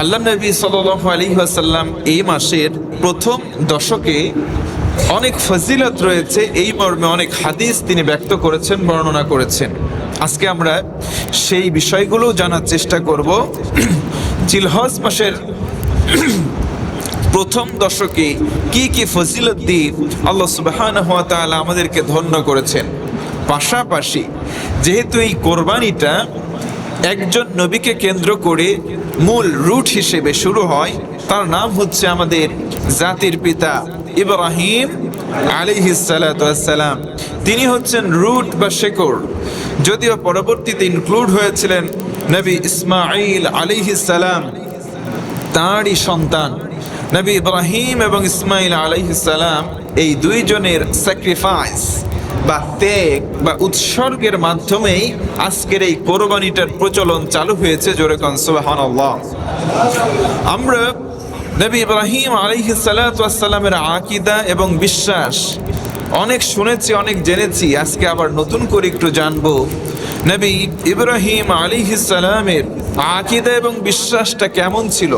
আল্লাহ নবী সাল্লাল্লাহু আলাইহি ওয়াসাল্লাম এই মাসের প্রথম দশকে অনেক ফজিলত রয়েছে, এই মর্মে অনেক হাদিস তিনি ব্যক্ত করেছেন, বর্ণনা করেছেন। আজকে আমরা সেই বিষয়গুলো জানার চেষ্টা করব। জিলহজ মাসের প্রথম দশকে কি কি ফজিলত দিয়ে আল্লাহ সুবহানাহু ওয়া তাআলা আমাদেরকে ধন্য করেছেন। পাশাপাশি যেহেতু এই কোরবানিটা একজন নবীকে কেন্দ্র করে মূল রুট হিসেবে শুরু হয়, তার নাম হচ্ছে আমাদের জাতির পিতা ইব্রাহিম আলাইহিস সালাতু ওয়াস সালাম। তিনি হচ্ছেন রুট বা শেকড়, যদিও পরবর্তীতে ইনক্লুড হয়েছিলেন নবী ইসমাঈল আলাইহিস সালাম, তাঁরই সন্তান নবী ইব্রাহিম এবং ইসমাঈল আলাইহিস সালাম। এই দুইজনের স্যাক্রিফাইস বা ত্যাগ বা উৎসর্গের মাধ্যমেই আজকের এই কোরবানিটার প্রচলন চালু হয়েছে। জোরে কোন সুবহানাল্লাহ। আমরা নবী ইব্রাহিম আলাইহিস সালাতু ওয়াস সালামের আকীদা এবং বিশ্বাস অনেক শুনেছি, অনেক জেনেছি। আজকে আবার নতুন করে একটু জানবো নবী ইব্রাহিম আলাইহিস সালামের আকীদা এবং বিশ্বাসটা কেমন ছিল।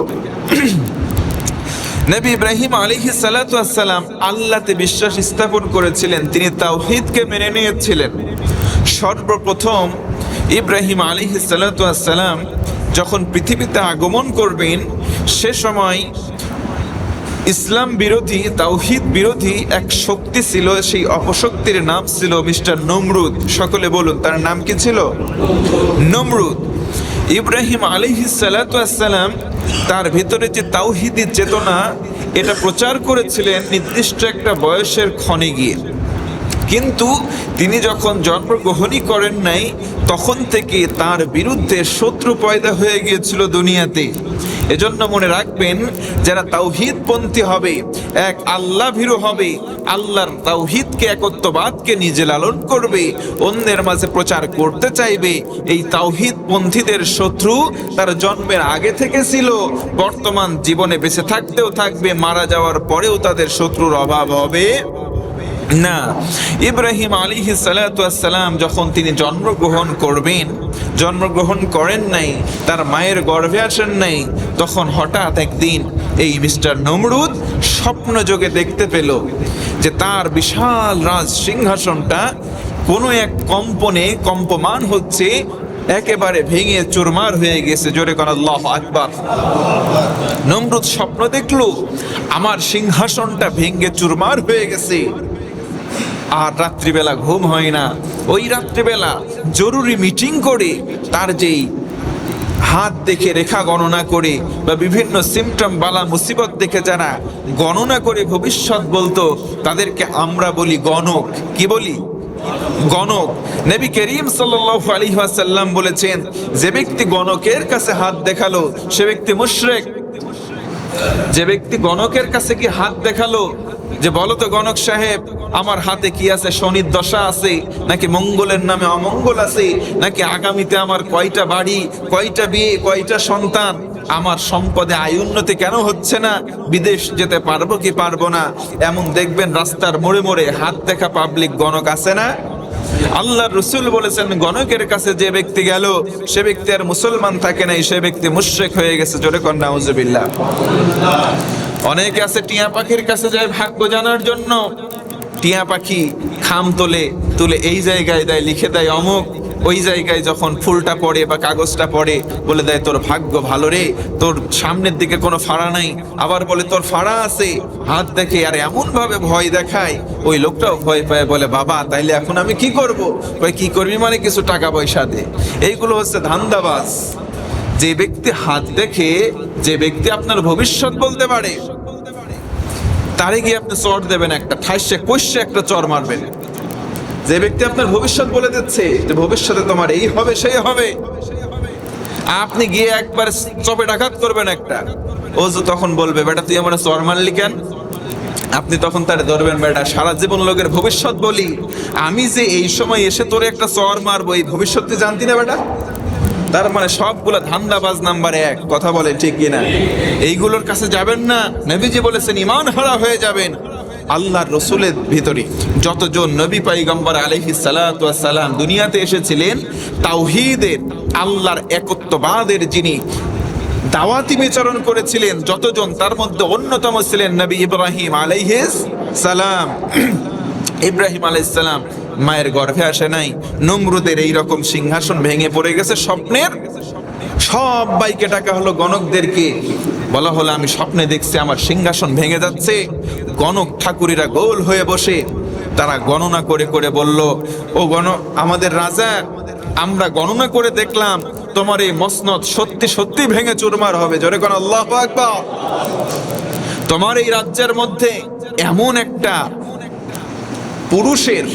নবী ইব্রাহিম আলাইহিস সালাতু ওয়াস সালাম আল্লাহতে বিশ্বাস স্থাপন করেছিলেন, তিনি তাওহীদকে মেনে নিয়েছিলেন। সর্বপ্রথম ইব্রাহিম আলাইহিস সালাতু ওয়াস সালাম যখন পৃথিবীতে আগমন করবেন, সে সময় ইসলাম বিরোধী, তাওহীদ বিরোধী এক শক্তি ছিল। সেই অপশক্তির নাম ছিল মিস্টার নমরুদ। সকলে বলুন, তার নাম কি ছিল? নমরুদ। ইব্রাহিম আলাইহিস সালাতু ওয়াস সালাম তার ভিতরে যে তাওহীদি চেতনা, এটা প্রচার করেছিলেন নির্দিষ্ট একটা বয়সের ক্ষণে গিয়ে। কিন্তু তিনি যখন জন্মগ্রহণই করেন নাই, তখন থেকে তার বিরুদ্ধে শত্রু পয়দা হয়ে গিয়েছিল দুনিয়াতে। এজন্য মনে রাখবেন, যারা তাওহীদপন্থী হবে, এক আল্লাহ ভীরু হবে, আল্লাহর তাওহীদকে, একত্ববাদকে নিজে লালন করবে, অন্যের মাঝে প্রচার করতে চাইবে, এই তাওহীদপন্থীদের শত্রু তার জন্মের আগে থেকে ছিল, বর্তমান জীবনে বেঁচে থাকতেও থাকবে, মারা যাওয়ার পরেও তাদের শত্রুর অভাব হবে না। ইব্রাহিম আলাইহিস সালাতু ওয়াস সালাম যখন তিনি জন্মগ্রহণ করবেন, জন্মগ্রহণ করেন নাই, তার মায়ের গর্ভে আসেন নাই, তখন হঠাৎ একদিন এই মিস্টার নমরুদ স্বপ্ন যোগে দেখতে পেল যে তার বিশাল রাজ সিংহাসনটা কোনো এক কম্পনে কম্পমান হচ্ছে, একেবারে ভেঙে চুরমার হয়ে গেছে। জোরে কোন আল্লাহু আকবার। নমরুদ স্বপ্ন দেখলো আমার সিংহাসনটা ভেঙে চুরমার হয়ে গেছে। আর রাত্রিবেলা ঘুম হয় না। ওই রাত্রিবেলা জরুরি মিটিং করে তার যেই হাত দেখে রেখা গণনা করে বা বিভিন্ন সিমটম বালা মুসিবত দেখে যারা গণনা করে ভবিষ্যৎ বলতো, তাদেরকে আমরা বলি গণক। কি বলি? গণক। নবী করিম সাল্লাল্লাহু আলাইহি ওয়াসাল্লাম বলেছেন, যে ব্যক্তি গণকের কাছে হাত দেখালো সে ব্যক্তি মুশরিক। যে ব্যক্তি গণকের কাছে কি হাত দেখালো যে বলো তো গণক সাহেব, আমার হাতে কি আছে? শনির দশা আছে নাকি মঙ্গলের নামে অমঙ্গল আছে, নাকি আগামীতে আমার কয়টা বাড়ি, কয়টা বিয়ে, কয়টা সন্তান, আমার সম্পদে আয় উন্নতি কেন হচ্ছে না, বিদেশ যেতে পারবো কি পারবো না, এমন দেখবেন রাস্তার মোড়ে মোড়ে হাত দেখা পাবলিক গণক আছে না? আল্লাহর রাসূল বলেছেন, গণকের কাছে যে ব্যক্তি গেল সে ব্যক্তি আর মুসলমান থাকে নাই, সে ব্যক্তি মুশরিক হয়ে গেছে। জোরে কোন নাউজুবিল্লাহ। অনেকে আছে টিয়া পাখির কাছে যায় ভাগ্য জানার জন্য। টিয়া পাখি খাম তোলে, তুলে এই জায়গায় দেয়, লিখে দেয় অমুক। ওই জায়গায় যখন ফুলটা পড়ে বা কাগজটা পড়ে, বলে দেয় তোর ভাগ্য ভালো রে, তোর সামনের দিকে কোনো ফাড়া নাই। আবার বলে তোর ফাড়া আছে, হাত দেখে আর এমন ভাবে ভয় দেখায়, ওই লোকটাও ভয় পায়, বলে বাবা তাইলে এখন আমি কি করব? ভাই কি করবি মানে কিছু টাকা পয়সা দে। এইগুলো হচ্ছে ধান্দাবাজ। যে ব্যক্তি হাত দেখে, যে ব্যক্তি আপনার ভবিষ্যৎ বলতে পারে, তারে গিয়ে আপনি চর দেবেন, একটা ঠাইসে কষে একটা চর মারবেন। যে ব্যক্তি আপনার ভবিষ্যৎ বলে দিচ্ছে যে ভবিষ্যতে তোমার এই হবে সেই হবে, আপনি গিয়ে একবার চপে আঘাত করবেন একটা, ও যে তখন বলবে বেটা তুই আমার চর মারলি কেন? আপনি তখন তারে ধরবেন, বেটা সারা জীবন লোকের ভবিষ্যৎ বলি, আমি যে এই সময় এসে তোরে একটা চর মারবো, এই ভবিষ্যৎ তুই জানতি না বেটা? তার মানে সবগুলা ধান্দাবাজ নাম্বার এক। কথা বলে ঠিক কিনা? এইগুলোর কাছে যাবেন না। নবীজি বলেছেন ঈমান হারা হয়ে যাবেন। আল্লাহর রাসূলের ভিতরে যতজন নবী পয়গম্বর আলাইহিস সালাতু ওয়াস সালাম দুনিয়াতে এসেছিলেন, তাওহীদের, আল্লাহর একত্ববাদের যিনি দাওয়াতি বিচরণ করেছিলেন যতজন, তার মধ্যে অন্যতম ছিলেন নবী ইব্রাহিম আলাইহিস সালাম। ইব্রাহিম আলাইহিস সালাম মায়ের গর্ভে আসে নাই, নমরুদের এইরকম সিংহাসন ভেঙে পড়ে গেছে স্বপ্নের। সবাইকে ডাকা হলো, গণকদেরকে বলা হলো আমি স্বপ্নে দেখছি আমার সিংহাসন ভেঙে যাচ্ছে। গণক ঠাকুরেরা গোল হয়ে বসে তারা গণনা করে করে বলল, ও আমাদের রাজা, আমরা গণনা করে দেখলাম তোমার এই মসনদ সত্যি সত্যি ভেঙে চুরমার হবে। জোরে কোন আল্লাহু আকবার। তোমার এই রাজ্যের মধ্যে এমন একটা পুরুষের,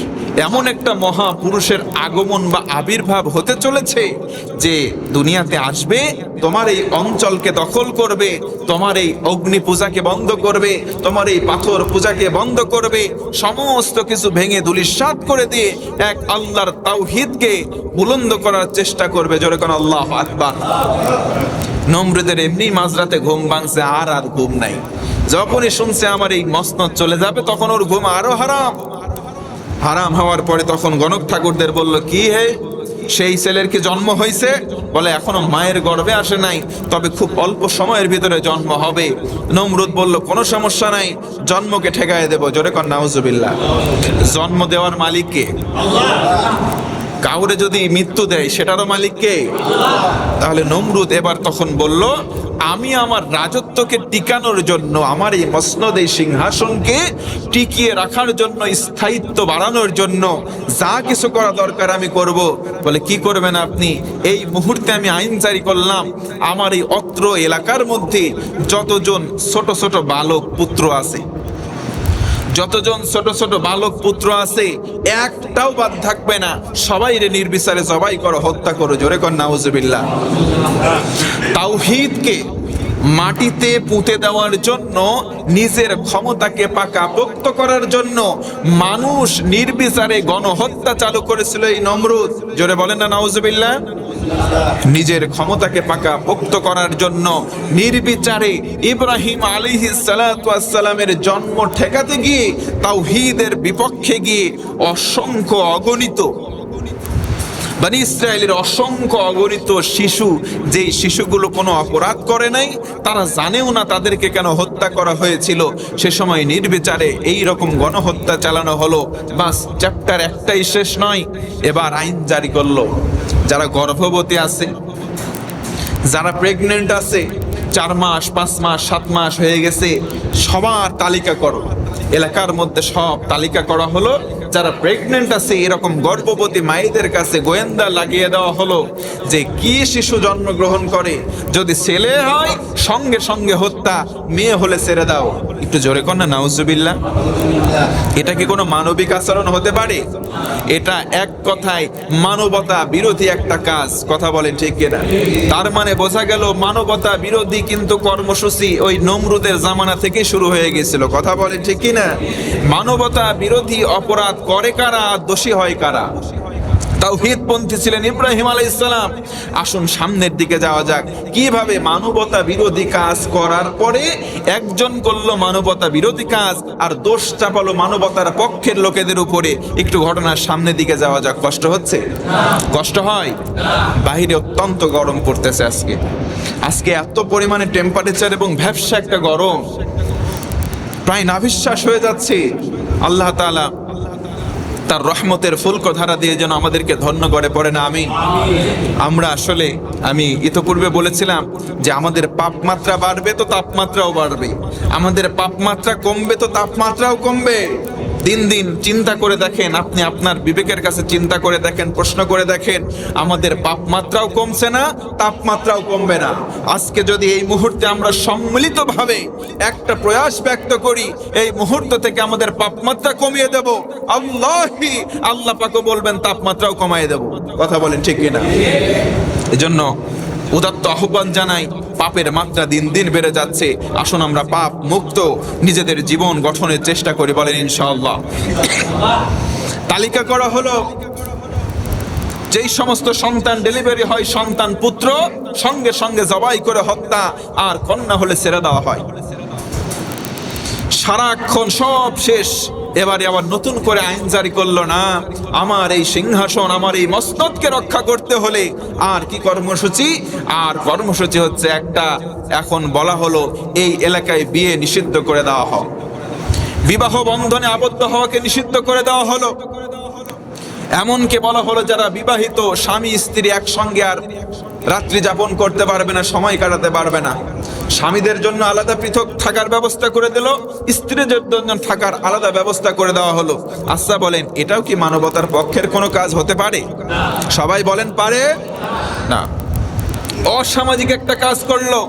এমন একটা মহাপুরুষের আগমন বা আবির্ভাব হতে চলেছে যে দুনিয়াতে আসবে, তোমার এই অঞ্চলকে দখল করবে, তোমার এই অগ্নি পূজাকে বন্ধ করবে, তোমার এই পাথর পূজাকে বন্ধ করবে, সমস্ত কিছু ভেঙে ধূলিসাৎ করে দিয়ে এক আল্লাহর তাওহীদকে বুলন্দ করার চেষ্টা করবে। জোরে কোন আল্লাহু আকবার। নমরুদের এমনি মাঝরাতে ঘুম ভাঙছে, আর ঘুম নাই। যখনই শুনছে আমার এই মসনদ চলে যাবে, তখন ওর ঘুম আরো হারাম। হারাম হওয়ার পরে তখন গণক ঠাকুরদের বলল, কি হে, সেই ছেলের কি জন্ম হয়েছে? বলে এখনো মায়ের গর্ভে আসে নাই, তবে খুব অল্প সময়ের ভিতরে জন্ম হবে। নমরুদ বলল কোনো সমস্যা নাই, জন্মকে ঠেকায় দেব। জোরে কর নাউজুবিল্লাহ। জন্ম দেওয়ার মালিক কে? কাউরে যদি মৃত্যু দেয় সেটারও মালিক কে? তাহলে নমরুদ এবার তখন বলল, আমি আমার রাজত্বকে টিকানোর জন্য, আমার এই মসনদ, এই সিংহাসনকে টিকিয়ে রাখার জন্য, স্থায়িত্ব বাড়ানোর জন্য যা কিছু করা দরকার আমি করব। বলে কি করবেন আপনি? এই মুহূর্তে আমি আইন জারি করলাম, আমার এই অত্র এলাকার মধ্যে যতজন ছোট ছোট বালক পুত্র আছে, যতজন ছোট ছোট বালক পুত্র আছে, একটাও বাদ থাকবে না, সবাই রে নির্বিচারে জবাই করো, হত্যা করো। জোরে কর নাউজুবিল্লাহ। তাওহীদকে মাটিতে পুঁতে দেওয়ার জন্য, নিজের ক্ষমতাকে পাকাপোক্ত করার জন্য মানুষ নির্বিচারে গণহত্যা চালু করেছিল এই নমরুদ। জোরে বলেন না নাউজুবিল্লাহ। নিজের ক্ষমতাকে পাকাপোক্ত করার জন্য নির্বিচারে ইব্রাহিম আলাইহিস সালাতু ওয়াস সালামের জন্ম ঠেকাতে গিয়ে, তাওহীদের বিপক্ষে গিয়ে অসংখ্য অগণিত বনি ইসরায়েলের অসংখ্য অগণিত শিশু, যেই শিশুগুলো কোনো অপরাধ করে নাই, তারা জানেও না তাদেরকে কেন হত্যা করা হয়েছিল, সে সময় নির্বিচারে এই রকম গণহত্যা চালানো হলো। বাস, চ্যাপ্টার একটাই শেষ নয়, এবার আইন জারি করলো, যারা গর্ভবতী আছে, যারা প্রেগনেন্ট আছে, 4 মাস 5 মাস 7 মাস হয়ে গেছে, সবার তালিকা করো। এলাকার মধ্যে সব তালিকা করা হলো, যারা প্রেগনেন্ট আছে এরকম গর্ভবতী মায়েদের কাছে গোয়েন্দা লাগিয়ে দেওয়া হলো যে কি শিশু জন্মগ্রহণ করে, যদি ছেলে হয় সঙ্গে সঙ্গে হত্যা, মেয়ে হলে ছেড়ে দাও। একটু জোরে কর না নাউজুবিল্লাহ। এটা কি কোনো মানবিক আচরণ হতে পারে? এটা এক কথায় মানবতা বিরোধী একটা কাজ। কথা বলেন ঠিক কিনা? তার মানে বোঝা গেল মানবতা বিরোধী কিন্তু কর্মসূচি ওই নমরুদের জামানা থেকে শুরু হয়ে গেছিল। কথা বলেন ঠিক কিনা? মানবতা বিরোধী অপরাধ করে কারা, দোষী হয় কারা? তাওহীদপন্থী ছিলেন ইব্রাহিম আলাইহিস সালাম। আসুন সামনের দিকে যাওয়া যাক, কিভাবে মানবতা বিরোধী কাজ করার পরে একজন করলো মানবতা বিরোধী কাজ আর দোষ চাপালো মানবতার পক্ষের লোকেদের উপরে। একটু ঘটনার সামনের দিকে যাওয়া যাক। কষ্ট হচ্ছে? কষ্ট হয়? বাহিরে অত্যন্ত গরম পড়তেছে আজকে এত পরিমাণে টেম্পারেচার এবং ভ্যাপসা একটা গরম, প্রায় নাভিশ্বাস হয়ে যাচ্ছে। আল্লাহ তাআলা তার রহমতের ফুলকধারা দিয়ে যেন আমাদেরকে ধন্য করে পড়ে না। আমরা আসলে, আমি ইতোপূর্বে বলেছিলাম যে আমাদের পাপমাত্রা বাড়বে তো তাপমাত্রাও বাড়বে, আমাদের পাপমাত্রা কমবে তো তাপমাত্রাও কমবে। দিন দিন চিন্তা করে দেখেন, আপনি আপনার বিবেকের কাছে চিন্তা করে দেখেন, প্রশ্ন করে দেখেন, আমাদের পাপমাত্রাও কমছে না, তাপমাত্রাও কমবে না। আজকে যদি এই মুহূর্তে আমরা সম্মিলিতভাবে একটা প্রয়াস ব্যক্ত করি, এই মুহূর্ত থেকে আমাদের পাপমাত্রা কমিয়ে দেব, আল্লাহ পাকও বলবেন তাপমাত্রাও কমায় দেব। কথা বলেন ঠিক কিনা? এজন্য উদাত্ত আহ্বান জানাই, পাপের মাত্রা দিন দিন বেড়ে যাচ্ছে, আসুন আমরা পাপ মুক্ত নিজেদের জীবন গঠনের চেষ্টা করি। বলেন ইনশাআল্লাহ। তালিকা করা হলো, যেই সমস্ত সন্তান ডেলিভারি হয়, সন্তান পুত্র সঙ্গে সঙ্গে জবাই করে হত্যা, আর কন্যা হলে ছেড়ে দেওয়া হয়। সারাক্ষণ সব শেষ, এবারে আবার নতুন করে আইন জারি করলো, না আমার এই সিংহাসন, আমার এই মসনদকে রক্ষা করতে হলে আর কি কর্মসূচি, আর কর্মসূচি হচ্ছে একটা, এখন বলা হলো এই এলাকায় বিয়ে নিষিদ্ধ করে দেওয়া হোক, বিবাহ বন্ধনে আবদ্ধ হওয়াকে নিষিদ্ধ করে দেওয়া হলো। এমনকি বলা হলো যারা বিবাহিত স্বামী স্ত্রী একসঙ্গে আর রাত্রি যাপন করতে পারবে না, সময় কাটাতে পারবে না, স্বামীদের জন্য আলাদা পৃথক থাকার ব্যবস্থা করে দিল, স্ত্রীদের জন্য থাকার আলাদা ব্যবস্থা করে দেওয়া হলো। আচ্ছা বলেন, এটাও কি মানবতার পক্ষের কোনো কাজ হতে পারে? সবাই বলেন পারে না। অসামাজিক একটা কাজ করলো,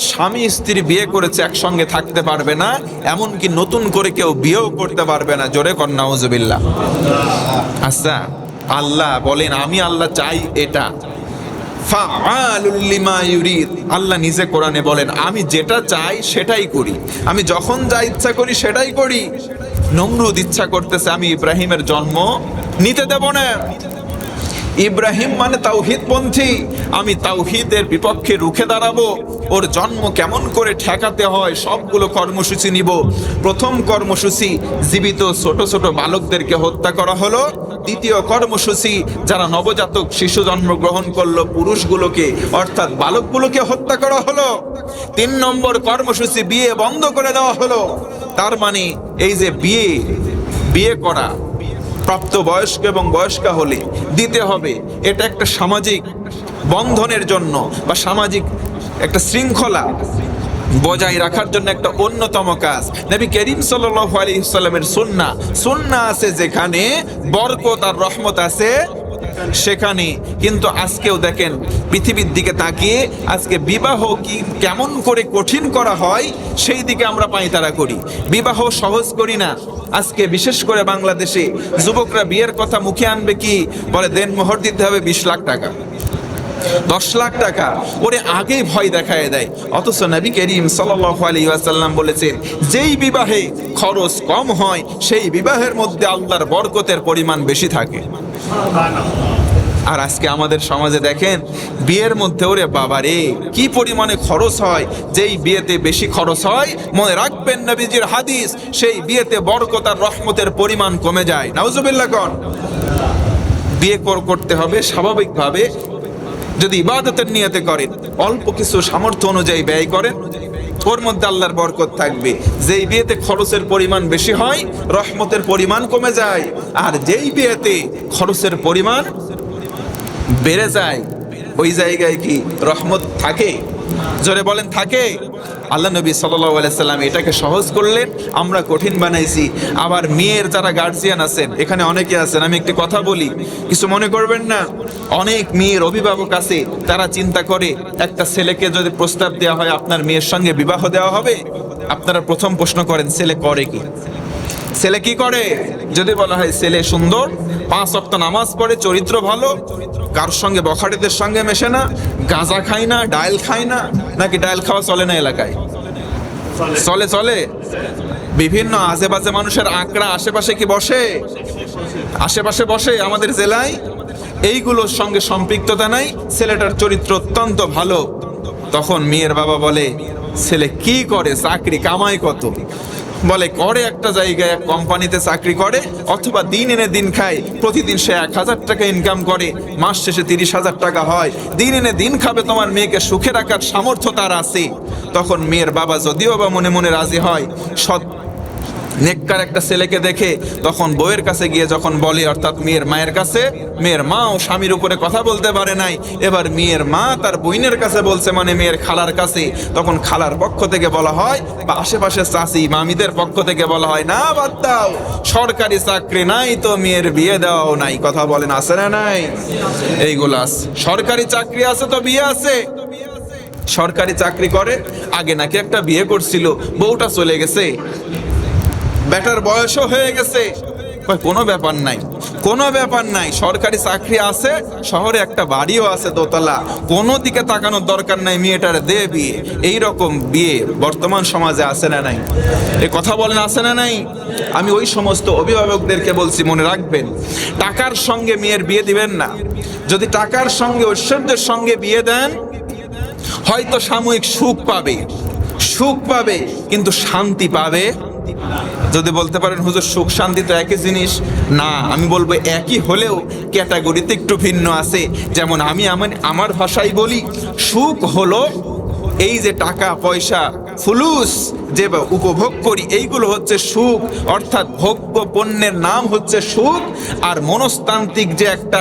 স্বামী স্ত্রী বিয়ে করেছে একসঙ্গে থাকতে পারবে না, এমনকি নতুন করে কেউ বিয়েও করতে পারবে না। জোরে কর নাউজুবিল্লাহ। আচ্ছা আল্লাহ বলেন, আমি আল্লাহ চাই এটা, ফাআলুল লিমা ইউরিদ। আল্লাহ নিজে কোরআনে বলেন, আমি যেটা চাই সেটাই করি, আমি যখন যা ইচ্ছা করি সেটাই করি। নমরুদ ইচ্ছা করতেছে আমি ইব্রাহিমের জন্ম নিতে দেব না, ইব্রাহিম মানে তাওহীদপন্থী, আমি তাওহীদের বিপক্ষে রুখে দাঁড়াবো, ওর জন্ম কেমন করে ঠেকাতে হয় সবগুলো কর্মসূচি নিব। প্রথম কর্মসূচি, জীবিত ছোট ছোট বালকদেরকে হত্যা করা হলো। দ্বিতীয় কর্মসূচি, যারা নবজাতক শিশু জন্মগ্রহণ করলো পুরুষগুলোকে অর্থাৎ বালকগুলোকে হত্যা করা হলো। 3 নম্বর কর্মসূচি, বিয়ে বন্ধ করে দেওয়া হলো। তার মানে এই যে বিয়ে করা প্রাপ্তবয়স্ক এবং বয়স্কা হলে দিতে হবে, এটা একটা সামাজিক বন্ধনের জন্য বা সামাজিক একটা শৃঙ্খলা বজায় রাখার জন্য একটা অন্যতম কাজ। নবী করিম সাল্লাল্লাহু আলাইহি ওয়াসাল্লামের সুন্নাহ আছে যেখানে, বরকত আর রহমত আছে সেখানে। কিন্তু আজকেও দেখেন পৃথিবীর দিকে তাকিয়ে আজকে বিবাহ কি কেমন করে কঠিন করা হয় সেই দিকে আমরা পায়তারা করি, বিবাহ সহজ করি না। আজকে বিশেষ করে বাংলাদেশে যুবকরা বিয়ের কথা মুখে আনবে কি বলে, দেনমোহর দিতে হবে 20 লাখ টাকা, 10 লাখ টাকা, ওরে আগেই ভয় দেখায় দেয়। অথচ নবী করিম সাল্লাল্লাহু আলাইহি ওয়াসাল্লাম বলেছেন, যেই বিবাহে খরচ কম হয় সেই বিবাহের মধ্যে আল্লাহর বরকতের পরিমাণ বেশি থাকে। আর আজকে আমাদের সমাজে দেখেন বিয়ের মধ্যে ওরে বাবারে কি পরিমাণে খরচ হয়, যেই বিয়েতে বেশি খরচ হয় মনে রাখবেন নবীজির হাদিস, সেই বিয়েতে বরকত আর রহমতের পরিমাণ কমে যায়। নাউজুবিল্লাহ কোন। বিয়ে করতে হবে স্বাভাবিকভাবে, যদি ইবাদতের নিয়তে করেন, অল্প কিছু সামর্থ্য অনুযায়ী ব্যয় করেন, ওর মধ্যে আল্লাহর বরকত থাকবে। যেই বিয়েতে খরচের পরিমাণ বেশি হয় রহমতের পরিমাণ কমে যায়, আর যেই বিয়েতে খরচের পরিমাণ বেড়ে যায় ওই জায়গায় কি রহমত থাকে? জোরে বলেন থাকে? আল্লাহ নবী সাল্লাল্লাহু আলাইহি সাল্লাম এটাকে সহজ করলেন, আমরা কঠিন বানাইছি। আবার মেয়ের যারা গার্জিয়ান আছেন, এখানে অনেকে আছেন, আমি একটি কথা বলি, কিছু মনে করবেন না। অনেক মেয়ের অভিভাবক আছে, তারা চিন্তা করে একটা ছেলেকে যদি প্রস্তাব দেওয়া হয় আপনার মেয়ের সঙ্গে বিবাহ দেওয়া হবে, আপনারা প্রথম প্রশ্ন করেন ছেলে করে কি? ছেলে কি করে? যদি বলা হয় ছেলে সুন্দর, 5 ওয়াক্ত নামাজ পড়ে, চরিত্র ভালো, কার সঙ্গে বখাটেদের সঙ্গে মেশে না, গাঁজা খায় না, ডাইল খায় না, নাকি ডাইল খাওয়া চলে না এলাকায়? চলে। বিভিন্ন আশেপাশে মানুষের আঁকড়া আশেপাশে কি বসে? আশেপাশে বসে আমাদের জেলায়। এইগুলোর সঙ্গে সম্পৃক্ততা নাই, ছেলেটার চরিত্র অত্যন্ত ভালো। তখন মেয়ের বাবা বলে ছেলে কি করে, চাকরি কামাই কত? বলে করে একটা জায়গায় এক কোম্পানিতে চাকরি করে, অথবা দিন এনে দিন খায়, প্রতিদিন সে 1000 টাকা ইনকাম করে, মাস শেষে 30,000 টাকা হয়, দিন এনে দিন খাবে, তোমার মেয়েকে সুখে রাখার সামর্থ্য তার আছে। তখন মেয়ের বাবা যদিও বা মনে মনে রাজি হয়, সৎ নেককার একটা ছেলেকে দেখে, তখন বউয়ের কাছে গিয়ে যখন বলে, অর্থাৎ মেয়ের মায়ের কাছে, মেয়ের মাও স্বামীর উপরে কথা বলতে পারে নাই, এবার মেয়ের মা তার বোনের কাছে বলছে, মানে মেয়ের খালার কাছে। তখন খালার পক্ষ থেকে বলা হয়, বা আশেপাশে চাচি মামিদের পক্ষ থেকে বলা হয়, না বাদ দাও, সরকারি চাকরি নাই তো মেয়ের বিয়ে দেওয়াও নাই। কথা বলেন আছে না নাই? এইগুলো আছে। সরকারি চাকরি আছে তো বিয়ে আছে। সরকারি চাকরি করে, আগে নাকি একটা বিয়ে করছিল, বউটা চলে গেছে, বেটার বয়সও হয়ে গেছে, কোনো ব্যাপার নাই, কোনো ব্যাপার নাই, সরকারি চাকরি আছে, শহরে একটা বাড়িও আছে দোতলা, কোনো দিকে তাকানোর দরকার নাই, মেয়েটার দে বিয়ে। এইরকম বিয়ে বর্তমান সমাজে আছে না নাই? এই কথা বলেন আছে না নাই? আমি ওই সমস্ত অভিভাবকদেরকে বলছি, মনে রাখবেন, টাকার সঙ্গে মেয়ের বিয়ে দিবেন না। যদি টাকার সঙ্গে ঐশ্বর্যের সঙ্গে বিয়ে দেন, হয়তো সাময়িক সুখ পাবে, কিন্তু শান্তি পাবে যদি বলতে পারেন হুজুর সুখ শান্তি তো একই জিনিস, না, আমি বলবো একই হলেও ক্যাটাগরিতে একটু ভিন্ন আছে। যেমন আমি আমার ভাষায় বলি, সুখ হলো এই যে টাকা পয়সা ফুলুস যে উপভোগ করি, এইগুলো হচ্ছে সুখ, অর্থাৎ ভোগ্য পণ্যের নাম হচ্ছে সুখ। আর মনস্তান্ত্রিক যে একটা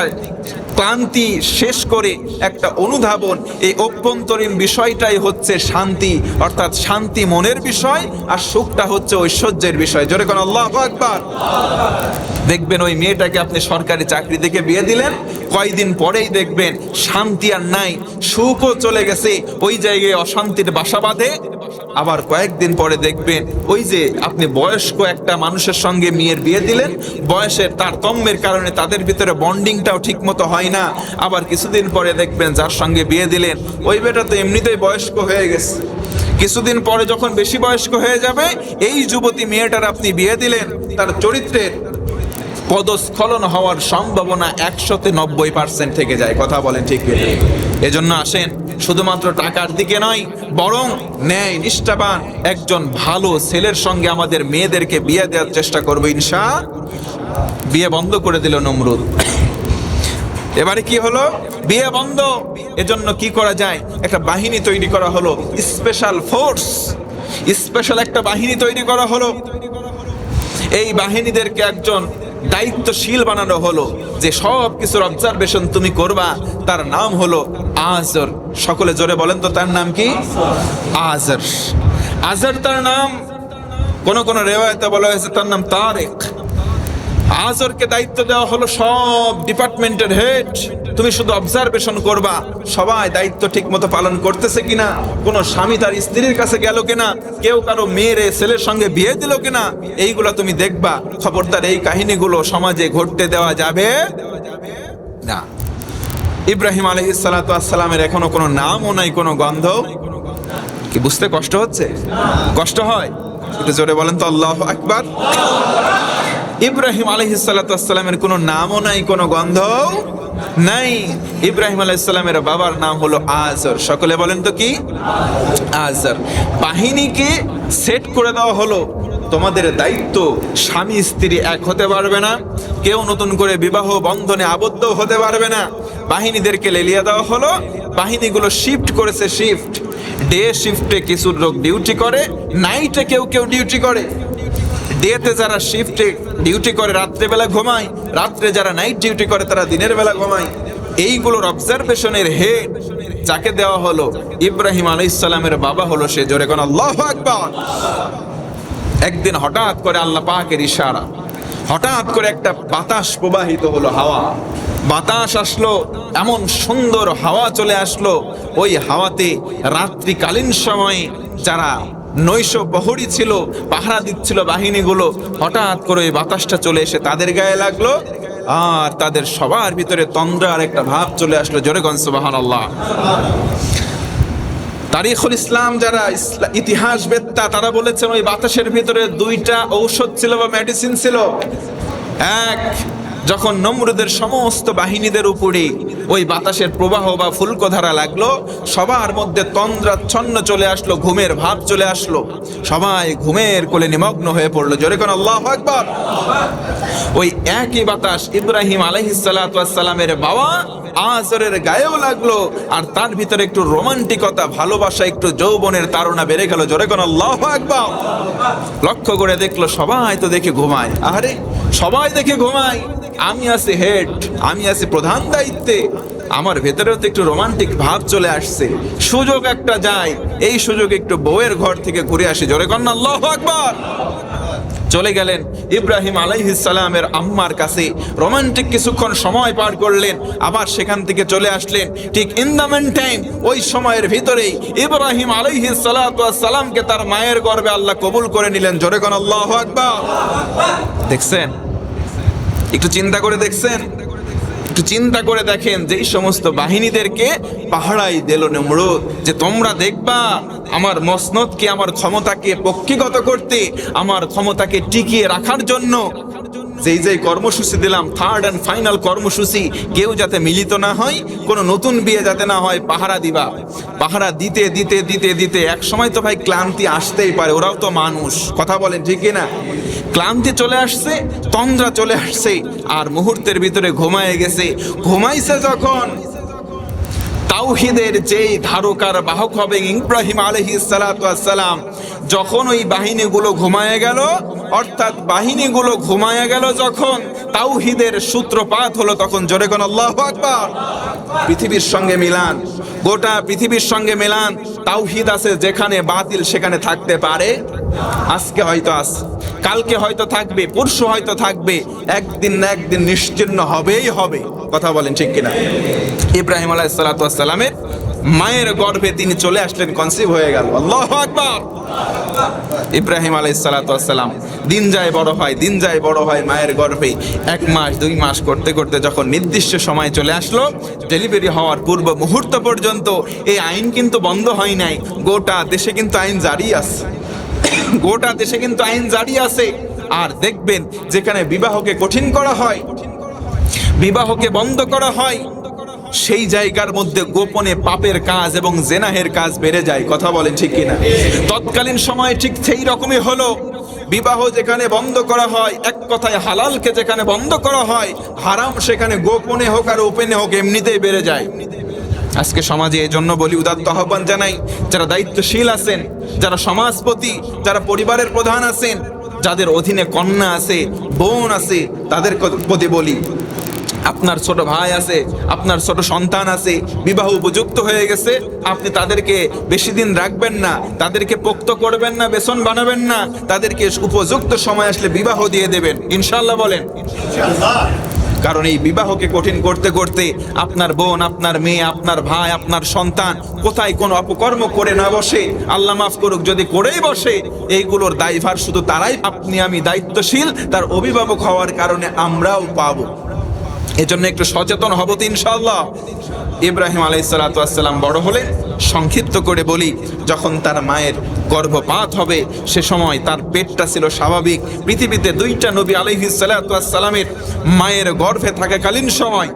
ক্লান্তি শেষ করে একটা অনুধাবন, এই অভ্যন্তরীণ বিষয়টাই হচ্ছে শান্তি, অর্থাৎ শান্তি মনের বিষয়, আর সুখটা হচ্ছে ঐশ্বর্যের বিষয়। জোরে কোন আল্লাহু আকবার। দেখবেন ওই মেয়েটাকে আপনি সরকারি চাকরি থেকে বিয়ে দিলেন, কয়দিন পরেই দেখবেন শান্তি আর নাই, সুখও চলে গেছে, ওই জায়গায় অশান্তির বাসা বাঁধে। আবার কয়েকদিন পরে দেখবেন ওই যে আপনি বয়স্ক একটা মানুষের সঙ্গে মেয়ের বিয়ে দিলেন, বয়সের তারতম্যের কারণে তাদের ভিতরে বন্ডিংটাও ঠিক মতো হয় না। আবার কিছুদিন পরে দেখবেন যার সঙ্গে বিয়ে দিলেন ওই বেটা তো এমনিতেই বয়স্ক হয়ে গেছে, কিছুদিন পরে যখন বেশি বয়স্ক হয়ে যাবে, এই যুবতী মেয়েটার আপনি বিয়ে দিলেন, তার চরিত্রের পদস্খলন হওয়ার সম্ভাবনা 190% থেকে যায়। কথা বলেন ঠিক কিনা? এজন্য আসেন, শুধুমাত্র টাকার দিকে নয়, বরং ন্যায় নিষ্ঠাবান একজন ভালো ছেলের সঙ্গে আমাদের মেয়েদেরকে বিয়ে দেওয়ার চেষ্টা করবো ইনশাআল্লাহ। বিয়ে বন্ধ করে দিল নমরুদ। এবারে কি হলো? বিয়ে বন্ধ। এজন্য কি করা যায়? একটা বাহিনী তৈরি করা হলো, স্পেশাল ফোর্স, স্পেশাল একটা বাহিনী তৈরি করা হলো। এই বাহিনীদেরকে একজন দায়িত্বশীল বানানো হলো, যে সব কিছুর অবজারভেশন তুমি করবা। তার নাম হলো আজর। সকলে জোরে বলেন তো, তার নাম কি? আজর। আজর তার নাম। কোন কোন রেওয়ায়েতে বলা হয়েছে তার নাম তারেক। আজরকে দায়িত্ব দেওয়া হলো সব ডিপার্টমেন্টের হেড, তুমি শুধু অবজারভেশন করবা, সবাই দায়িত্ব ঠিক মতো পালন করতেছে কিনা, কোন স্বামী তার স্ত্রীর কাছে গেল কিনা, কেউ কারো মেয়ের ছেলের সঙ্গে বিয়ে দিল কিনা, এইগুলা তুমি দেখবা। খবরদার এই কাহিনীগুলো সমাজে ঘটতে দেওয়া যাবে না। ইব্রাহিম আলাইহিস সালাতু ওয়াস সালামের এখনো কোনো নামও নাই, কোনো গন্ধ। কি বুঝতে কষ্ট হচ্ছে? কষ্ট হয়? একটু জোরে বলেন তো আল্লাহু আকবার। ইব্রাহিম আলাইহিস সালাতু ওয়াস সালামের কোনো নামও নাই, কোনো গন্ধ নাই। ইব্রাহিম আলাইহিস সালামের বাবার নাম হলো আজর। সকলে বলেন তো কি? আজর। বাহিনীকে সেট করে দেওয়া হলো, তোমাদের দায়িত্ব, স্বামী স্ত্রী এক হতে পারবে না, কেউ নতুন করে বিবাহ বন্ধনে আবদ্ধ হতে পারবে না। বাহিনীদেরকে লেলিয়ে দেওয়া হলো, বাহিনীগুলো শিফট করেছে। শিফট, ডে শিফটে কিছু লোক ডিউটি করে, নাইটে কেউ কেউ ডিউটি করে। ডেতে যারা শিফটে ডিউটি করে রাত্রেবেলা ঘুমায়, রাত্রে যারা নাইট ডিউটি করে তারা দিনের বেলা ঘুমায়। এইগুলোর অবজারভেশনের হেড যাকে দেওয়া হলো, ইব্রাহিম আলাইহিস সালামের বাবা হলো সে। জোরে কোন আল্লাহু আকবার। একদিন হঠাৎ করে আল্লাহ পাকের ইশারা, হঠাৎ করে একটা বাতাস প্রবাহিত হলো, হাওয়া বাতাস আসলো, এমন সুন্দর হাওয়া চলে আসলো। ওই হাওয়াতে রাত্রিকালীন সময়ে যারা নৈশ প্রহরী ছিল, পাহারা দিচ্ছিল বাহিনীগুলো, হঠাৎ করে ওই বাতাসটা চলে এসে তাদের গায়ে লাগলো, আর তাদের সবার ভিতরে তন্দ্রার একটা ভাব চলে আসলো। জোরে কোন সুবহানাল্লাহ। তারিখুল ইসলাম যারা ইতিহাস বেত্তা, তারা বলেছেন ওই বাতাসের ভিতরে দুইটা ঔষধ ছিল বা মেডিসিন ছিল। এক, যখন নমরুদের সমস্ত বাহিনীদের উপরে ওই বাতাসের প্রবাহ বা ফুলকোধারা লাগলো, সবার মধ্যে তন্দ্রাচ্ছন্ন চলে আসলো, ঘুমের ভাব চলে আসলো, সবাই ঘুমের কোলে নিমগ্ন হয়ে পড়লো। জোরে কোন আল্লাহু আকবার। ওই একই বাতাস ইব্রাহিম আলাইহিস সালাতু ওয়াস সালামের বাবা আজরের গায়েও লাগলো, আর তার ভিতরে একটু রোমান্টিকতা, ভালোবাসা, একটু যৌবনের তাড়না বেড়ে গেল। জোরে কোন আল্লাহু আকবার। লক্ষ্য করে দেখলো সবাই তো দেখে ঘুমায়। আরে সবাই দেখে ঘুমায়, আমি আছি হেড, আমি আছি প্রধান দায়িত্বে, আমার ভেতরেও তো একটু রোমান্টিক ভাব চলে আসছে, সুযোগ একটা যায়, এই সুযোগে একটু বউয়ের ঘর থেকে ঘুরে আসি। জোরে কোন আল্লাহু আকবার। চলে গেলেন ইব্রাহিম আলাইহিস সালামের আম্মার কাছে, রোমান্টিক কিছুক্ষণ সময় পার করলেন, আবার সেখান থেকে চলে আসলেন। ঠিক ইন দ্য মেন টাইম, ওই সময়ের ভিতরেই ইব্রাহিম আলাইহিস সালাতু ওয়াস সালামকে তার মায়ের গর্ভে আল্লাহ কবুল করে নিলেন। জোরে কোন আল্লাহু আকবার। দেখছেন? একটু চিন্তা করে দেখছেন? একটু চিন্তা করে দেখেন, যে এই সমস্ত বাহিনীদেরকে পাহারাই দিল নমরুদ, যে তোমরা দেখবা আমার মসনদকে, আমার ক্ষমতাকে পক্ষীগত করতে, আমার ক্ষমতাকে টিকিয়ে রাখার জন্য যেই কর্মসূচি দিলাম, থার্ড অ্যান্ড ফাইনাল কর্মসূচি, কেউ যাতে মিলিত না হয়, কোনো নতুন বিয়ে যাতে না হয়, পাহারা দিবা। পাহারা দিতে দিতে দিতে দিতে এক সময় তো ভাই ক্লান্তি আসতেই পারে, ওরাও তো মানুষ, কথা বলেন ঠিক কিনা? ক্লান্তি চলে আসছে, তন্দ্রা চলে আসছে, আর মুহূর্তের ভিতরে ঘুমায় গেছে। ঘুমাইছে যখন, তাওহীদের যেই ধারকার বাহক হবে ইব্রাহিম আলাইহিস সালাতু ওয়াস সালাম, যখন ওই বাহিনীগুলো ঘুমায় গেল, অর্থাৎ বাহিনীগুলো ঘুমায় গেল যখন, তাওহীদের সূত্রপাত হলো তখন। জোরে কোন আল্লাহু আকবার। পৃথিবীর সঙ্গে মিলান, গোটা পৃথিবীর সঙ্গে মিলান। তাওহীদ আছে যেখানে, বাতিল সেখানে থাকতে পারে। আজকে হয়তো আছে, কালকে হয়তো থাকবে, পরশু হয়তো থাকবে, একদিন না একদিন নিশ্চিহ্ন হবেই হবে, কথা বলেন ঠিক কিনা? ইব্রাহিম আলাইহিস সালাতু ওয়াস সালামের মায়ের গর্ভে তিনি চলে আসলেন, কনসিভ হয়ে গেল। আল্লাহু আকবার। ইব্রাহিম আলাইহিস সালাতু ওয়াস সালাম দিন যায় বড় হয়, দিন যায় বড় হয় মায়ের গর্ভে। 1 মাস 2 মাস করতে করতে যখন নির্দিষ্ট সময় চলে আসলো, ডেলিভারি হওয়ার পূর্ব মুহূর্ত পর্যন্ত এই আইন কিন্তু বন্ধ হয় নাই। গোটা দেশে কিন্তু আইন জারি আছে, গোটা দেশে কিন্তু আইন জারি আছে। আর দেখবেন যেখানে বিবাহকে কঠিন করা হয়, বিবাহকে বন্ধ করা হয়, সেই জায়গার মধ্যে গোপনে পাপের কাজ এবং জেনাহের কাজ বেড়ে যায়, কথা বলেন ঠিক কিনা? তৎকালীন সময়ে ঠিক সেই রকমই হলো। বিবাহ যেখানে বন্ধ করা হয়, এক কথায় হালালকে যেখানে বন্ধ করা হয়, হারাম সেখানে গোপনে হোক আর ওপেনে হোক এমনিতেই বেড়ে যায়। আজকে সমাজে এই জন্য বলি, উদাত্ত আহ্বান জানাই, যারা দায়িত্বশীল আছেন, যারা সমাজপতি, যারা পরিবারের প্রধান আছেন, যাদের অধীনে কন্যা আছে, বোন আছে, তাদের প্রতি বলি, আপনার ছোট ভাই আছে, আপনার ছোট সন্তান আছে, বিবাহ উপযুক্ত হয়ে গেছে, আপনি তাদেরকে বেশি দিন রাখবেন না, তাদেরকে পোক্ত করবেন না, বেসন বানাবেন না, তাদেরকে উপযুক্ত সময় আসলে বিবাহ দিয়ে দেবেন, ইনশাআল্লাহ বলেন। কারণ এই বিবাহকে কঠিন করতে করতে আপনার বোন, আপনার মেয়ে, আপনার ভাই, আপনার সন্তান কোথায় কোনো অপকর্ম করে না বসে, আল্লাহ মাফ করুক যদি করেই বসে, এইগুলোর দায়ভার শুধু তারাই, আপনি আমি দায়িত্বশীল, তার অভিভাবক হওয়ার কারণে আমরাও পাবো। এজন্য একটু সচেতন হব তো ইনশাআল্লাহ। ইব্রাহিম আলাইহিস সালাতু ওয়াস সালাম বড় হলেন, সংক্ষিপ্ত করে বলি, যখন তার মায়ের গর্ভপাত হবে সে সময় তার পেটটা ছিল স্বাভাবিক। পৃথিবীতে 2টা নবী আলাইহিস সালাতু ওয়াস সালামের মায়ের গর্ভে থাকাকালীন সময়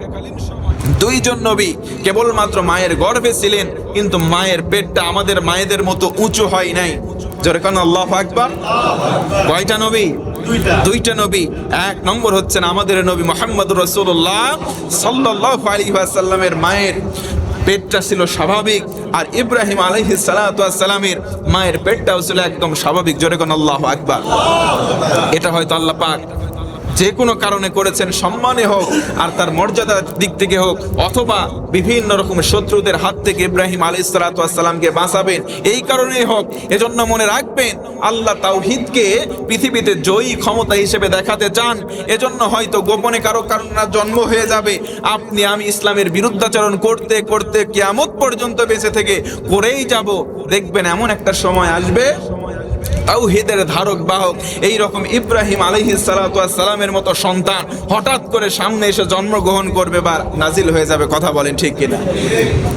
2 জন নবী কেবলমাত্র মায়ের গর্ভে ছিলেন, কিন্তু মায়ের পেটটা আমাদের মায়েদের মতো উঁচু হয় নাই। জোরে কোন আল্লাহু আকবার। কয়টা নবী? 2টা নবী। 1 নম্বর হচ্ছেন আমাদের নবী মুহাম্মদুর রাসূলুল্লাহ সাল্লাল্লাহু আলাইহি ওয়াসাল্লামের মায়ের পেটটা ছিল স্বাভাবিক, আর ইব্রাহিম আলাইহিস সালাতু ওয়াস সালামের মায়ের পেটটাও ছিল একদম স্বাভাবিক। জোরে কোন আল্লাহু আকবার। এটা হয়তো আল্লাহ পাক যে কোনো কারণে করেছেন, সম্মানে হোক আর তার মর্যাদার দিক থেকে হোক, অথবা বিভিন্ন রকমের শত্রুদের হাত থেকে ইব্রাহিম আলাইহিস সালাতু ওয়াস সালামকে বাঁচাবেন, এই কারণেই হোক। এজন্য মনে রাখবেন, আল্লাহ তাওহীদকে পৃথিবীতে জয়ী ক্ষমতা হিসেবে দেখাতে চান। এজন্য হয়তো গোপনে কারো কারণে জন্ম হয়ে যাবে, আপনি আমি ইসলামের বিরুদ্ধাচরণ করতে করতে কিয়ামত পর্যন্ত বেঁচে থেকে করেই যাব। দেখবেন এমন একটা সময় আসবে, তাওহীদের ধারক বাহক এইরকম ইব্রাহিম আলাইহিস সালাতু ওয়াস সালামের মতো সন্তান হঠাৎ করে সামনে এসে জন্মগ্রহণ করবে বা নাজিল হয়ে যাবে, কথা বলেন ঠিক কিনা?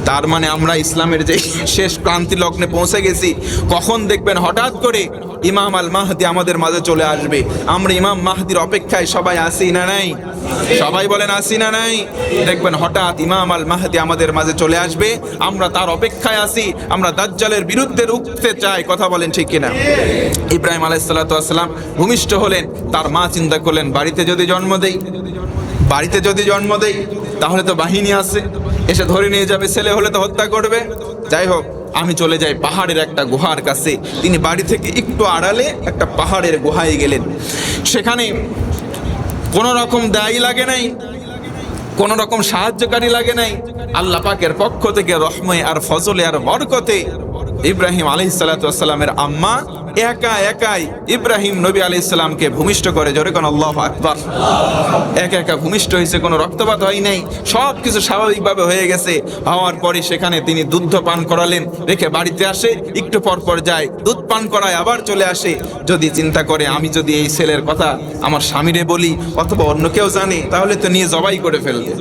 তার মানে আমরা ইসলামের যে শেষ প্রান্তি লগ্নে পৌঁছে গেছি। কখন দেখবেন হঠাৎ করে ইমাম আল মাহদি আমাদের মাঝে চলে আসবে। আমরা ইমাম মাহদির অপেক্ষায় সবাই আছি না নাই? সবাই বলেন আছি না নাই? দেখবেন হঠাৎ ইমাম আল মাহদি আমাদের মাঝে চলে আসবে, আমরা তার অপেক্ষায় আছি, আমরা দাজ্জালের বিরুদ্ধে রুখতে চাই, কথা বলেন ঠিক কিনা? ইব্রাহিম আলাইহিস সালাতু ওয়াস সালাম ভূমিষ্ঠ হলেন, তার মা চিন্তা করলেন, বাড়িতে যদি জন্ম দেই তাহলে তো বাহিনী আছে, এসে ধরে নিয়ে যাবে, ছেলে হলে তো হত্যা করবে। যাই হোক, আমি চলে যাই পাহাড়ের একটা গুহার কাছে। তিনি বাড়ি থেকে একটু আড়ালে একটা পাহাড়ের গুহায় গেলেন। সেখানে কোনো রকম দায়ী লাগে নাই, কোনো রকম সাহায্যকারী লাগে নাই। আল্লাহ পাকের পক্ষ থেকে রহমে আর ফজলে আর বরকতে ইব্রাহিম আলাইহিস সালাতু ওয়াস সালামের আম্মা একাই ইব্রাহিম নবী আলাইহিস সালামকে ভূমিষ্ঠ করে। জোরে কোন আল্লাহু আকবার। একা ভূমিষ্ঠ হয়েছে, কোনো রক্তপাত হয় নাই, সব কিছু স্বাভাবিকভাবে হয়ে গেছে। হওয়ার পরে সেখানে তিনি দুধ পান করালেন, রেখে বাড়িতে আসে, একটু পর যায়, দুধ পান করায় আবার চলে আসে। যদি চিন্তা করে, আমি যদি এই ছেলের কথা আমার স্বামীরে বলি অথবা অন্য কেউ জানে, তাহলে তো নিয়ে জবাই করে ফেলবে।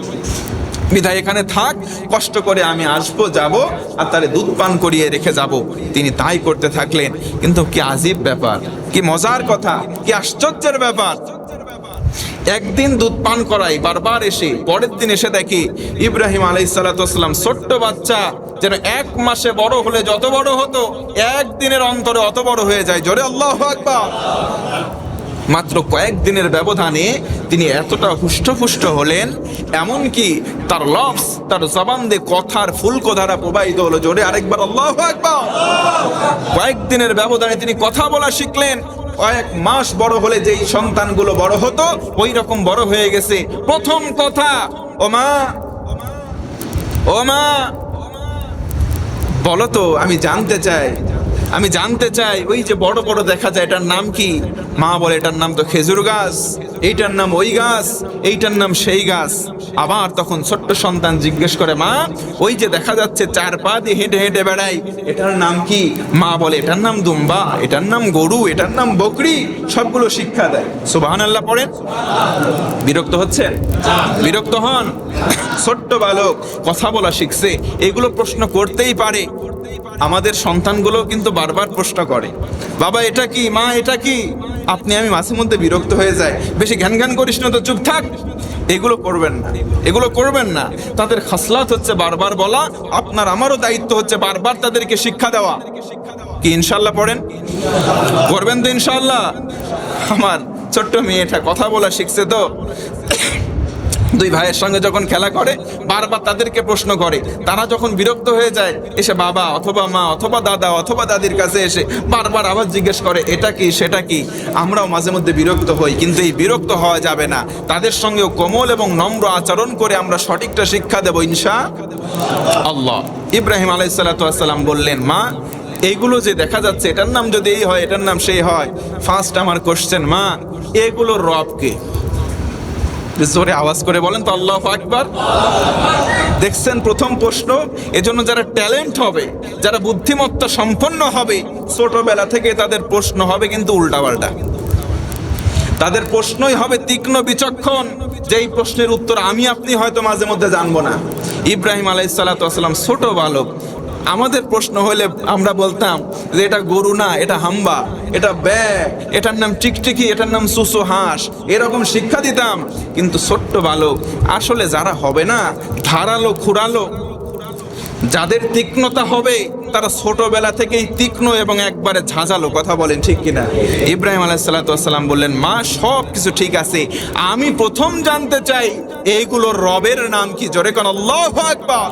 বিধায় এখানে থাক, কষ্ট করে আমি আসবো, যাব আর তারে দুধ পান করিয়ে রেখে যাব। তিনি তাই করতে থাকলেন। কিন্তু কি আজীব ব্যাপার, কি মজার কথা, কি আশ্চর্যের ব্যাপার! একদিন দুধ পান করাই, বারবার এসে পরের দিন এসে দেখি ইব্রাহিম আলাইহিস সালাতু ওয়াস সালাম ছোট্ট বাচ্চা যেন 1 মাসে বড় হলে যত বড় হতো একদিনের অন্তরে অত বড় হয়ে যায়। জোরে আল্লাহু আকবার। মাত্র কয়েকদিনের ব্যবধানে তিনি এতটা হুষ্টপুষ্ট হলেন, এমনকি তার লফজ, তার জবান দিয়ে কথার ফুলকধারা প্রবাহিত হলো। জোরে আরেকবার আল্লাহু আকবার। কয়েকদিনের ব্যবধানে তিনি কথা বলা শিখলেন। কয়েক মাস বড় হলে যেই সন্তানগুলো বড় হতো ওই রকম বড় হয়ে গেছে। প্রথম কথা, ও মা, ও মা, বলো তো, আমি জানতে চাই ওই যে বড় বড় দেখা যায় এটার নাম কি? মা বলে এটার নাম তো খেজুর গাছ, এইটার নাম ওই গাছ, এইটার নাম সেই গাছ। আবার তখন ছোট্ট সন্তান জিজ্ঞেস করে, মা ওই যে দেখা যাচ্ছে 4 পা দিয়ে হেঁটে হেঁটে বেড়াই, এটার নাম কি? মা বলে এটার নাম দুম্বা, এটার নাম গরু, এটার নাম বকরি। সবগুলো শিক্ষা দেয়। সুবহানাল্লাহ পড়েন। বিরক্ত হচ্ছেন? বিরক্ত হন? ছোট্ট বালক কথা বলা শিখছে, এগুলো প্রশ্ন করতেই পারে। আমাদের সন্তানগুলো কিন্তু বারবার প্রশ্ন করে, বাবা এটা কি, মা এটা কি? আপনি আমি মাঝে মধ্যে বিরক্ত হয়ে যায়, বেশি ঘ্যান ঘ্যান করিস না তো, চুপ থাক। এগুলো করবেন না, এগুলো করবেন না। তাদের খাসলাত হচ্ছে বারবার বলা, আপনার আমারও দায়িত্ব হচ্ছে বারবার তাদেরকে শিক্ষা দেওয়া। কি ইনশাল্লাহ পড়েন? করবেন তো ইনশাল্লাহ? আমার ছোট্ট মেয়েটা কথা বলা শিখছে তো, 2 ভাইয়ের সঙ্গে যখন খেলা করে বারবার তাদেরকে প্রশ্ন করে। তারা যখন বিরক্ত হয়ে যায় এসে বাবা অথবা মা অথবা দাদা অথবা দাদির কাছে এসে বারবার আবার জিজ্ঞেস করে এটা কি সেটা কি। আমরাও মাঝে মধ্যে বিরক্ত হই, কিন্তু এই বিরক্ত হওয়া যাবে না। তাদের সঙ্গেও কোমল এবং নম্র আচরণ করে আমরা সঠিকটা শিক্ষা দেব ইনশাআল্লাহ। ইব্রাহিম আলাইহিস সালাতু ওয়াস সালাম বললেন, মা এইগুলো যে দেখা যাচ্ছে এটার নাম যদি এই হয় এটার নাম সেই হয়, ফার্স্ট আমার কোশ্চেন, মা এগুলোর রব কে? জোরে আওয়াজ করে বলেন তো আল্লাহু আকবার। দেখছেন প্রথম প্রশ্ন। এজন্য যারা ট্যালেন্ট হবে, যারা বুদ্ধিমত্তা সম্পন্ন হবে, ছোটবেলা থেকে তাদের প্রশ্ন হবে কিন্তু উল্টাপাল্টা। তাদের প্রশ্নই হবে তীক্ষ্ণ বিচক্ষণ, যেই প্রশ্নের উত্তর আমি আপনি হয়তো মাঝে মধ্যে জানবো না। ইব্রাহিম আলাইহিস সালাতু ওয়াস সালাম ছোট বালক। আমাদের প্রশ্ন হলে আমরা বলতাম যে এটা গরু না, এটা হাম্বা, এটা ব্যাগ, এটার নাম টিকটিকি, এটার নাম সুসু হাঁস, এরকম শিক্ষা দিতাম। কিন্তু ছোট্ট বালক আসলে যারা হবে না ধারালো খুরালো, যাদের তীক্ষ্ণতা হবে তারা ছোটবেলা থেকেই তীক্ষ্ণ এবং একবারে ঝাঁঝালো। কথা বলেন ঠিক কিনা? ইব্রাহিম আলাইহিস সালাতু ওয়াস সালাম বললেন, মা সব কিছু ঠিক আছে, আমি প্রথম জানতে চাই এইগুলোর রবের নাম কি? জোরে কোন আল্লাহু আকবার।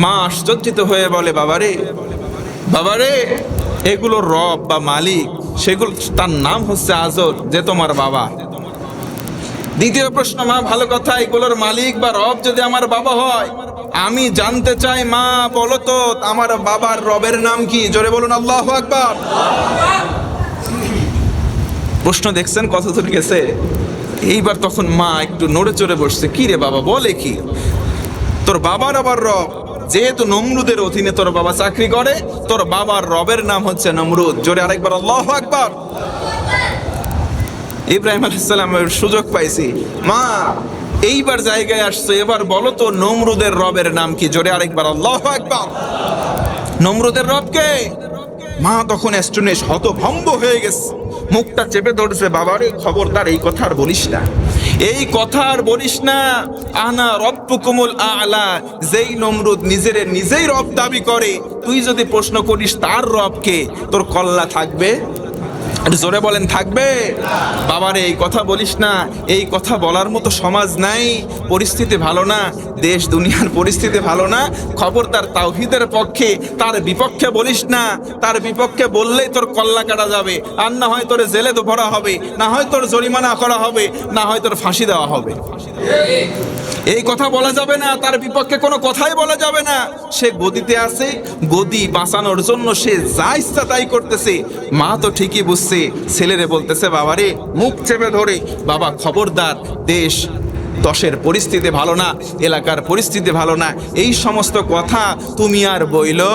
মা আশ্চর্যিত হয়ে বলে, বাবারে এগুলোর রব বা মালিক সেগুলো তার নাম হচ্ছে আজর, যে তোমার বাবা। দ্বিতীয় প্রশ্ন, মা ভালো কথা, এগুলোর মালিক বা রব যদি আমার বাবা হয়, আমি জানতে চাই মা বলো তো আমার বাবার রবের নাম কি? জোরে বলুন আল্লাহু আকবার। প্রশ্ন দেখছেন কত দূর গেছে? এইবার তখন মা একটু নড়ে চড়ে বসছে। কি রে বাবা, বলে কি? তোর বাবার আবার রব, যেহেতু নমরুদের অধীনে তোর বাবা চাকরি করে, তোর বাবার রবের নাম হচ্ছে নমরুদ। জোরে আরেকবার আল্লাহু আকবার। ইব্রাহিম আলাইহিস সালামের সুযোগ পাইছি, মা এইবার জায়গায় আসছে, এবার বলো তো নমরুদের রবের নাম কি? জোরে আরেকবার আল্লাহু আকবার। নমরুদের রব কে? মা তখন অ্যাস্টনিশ হতভম্ব হয়ে গেছে, মুখটা চেপে ধরছে। বাবারে খবরদার এই কথা আর বলিস না, এই কথা আর বলিস না। আনা রব্বুকুমুল আ'লা, যেই নমরুদ নিজেই রব দাবি করে, তুই যদি প্রশ্ন করিস তার রব কে, তোর কল্লা থাকবে? জোরে বলেন থাকবে? বাবারে এই কথা বলিস না, এই কথা বলার মতো সমাজ নাই, পরিস্থিতি ভালো না, দেশ দুনিয়ার পরিস্থিতি ভালো না। খবরদার তাওহীদের পক্ষে, তার বিপক্ষে বলিস না। তার বিপক্ষে বললেই তোর কল্লা কাটা যাবে, আর না হয় তোর জেলে ভরা হবে, না হয় তোর জরিমানা করা হবে, না হয় তোর ফাঁসি দেওয়া হবে। এই কথা বলা যাবে না, তার বিপক্ষে কোনো কথাই বলা যাবে না। সে গদিতে আছে, গদি বাঁচানোর জন্য সে যা ইচ্ছা তাই করতেছে। মা তো ঠিকই বুঝছে, ছেলেরে বলতেছে, বাবারে মুখ চেপে ধরে, বাবা খবরদার, দেশ দশের পরিস্থিতি ভালো না, এলাকার পরিস্থিতি ভালো না, এই সমস্ত কথা তুমি আর বইলো।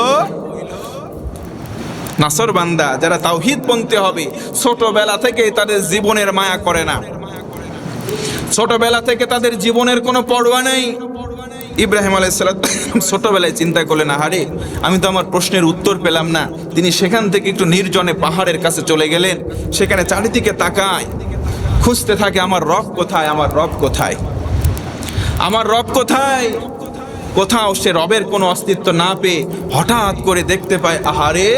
নাসর বান্দা যারা তাওহীদপন্থী হবে, ছোটবেলা থেকে তাদের জীবনের মায়া করে না, ছোটবেলা থেকে তাদের জীবনের কোনো পরোয়া নেই। ইব্রাহিম আলাইহিস সালাম ছোটবেলায় চিন্তা করলেন, আহারে আমি তো আমার প্রশ্নের উত্তর পেলাম না। তিনি সেখান থেকে একটু নির্জনে পাহাড়ের কাছে চলে গেলেন। সেখানে চারিদিকে তাকায়, খুঁজতে থাকে আমার রব কোথায়, আমার রব কোথায়, আমার রব কোথায়। কোথাও সে রবের কোনো অস্তিত্ব না পেয়ে হঠাৎ করে দেখতে পায়, আহারে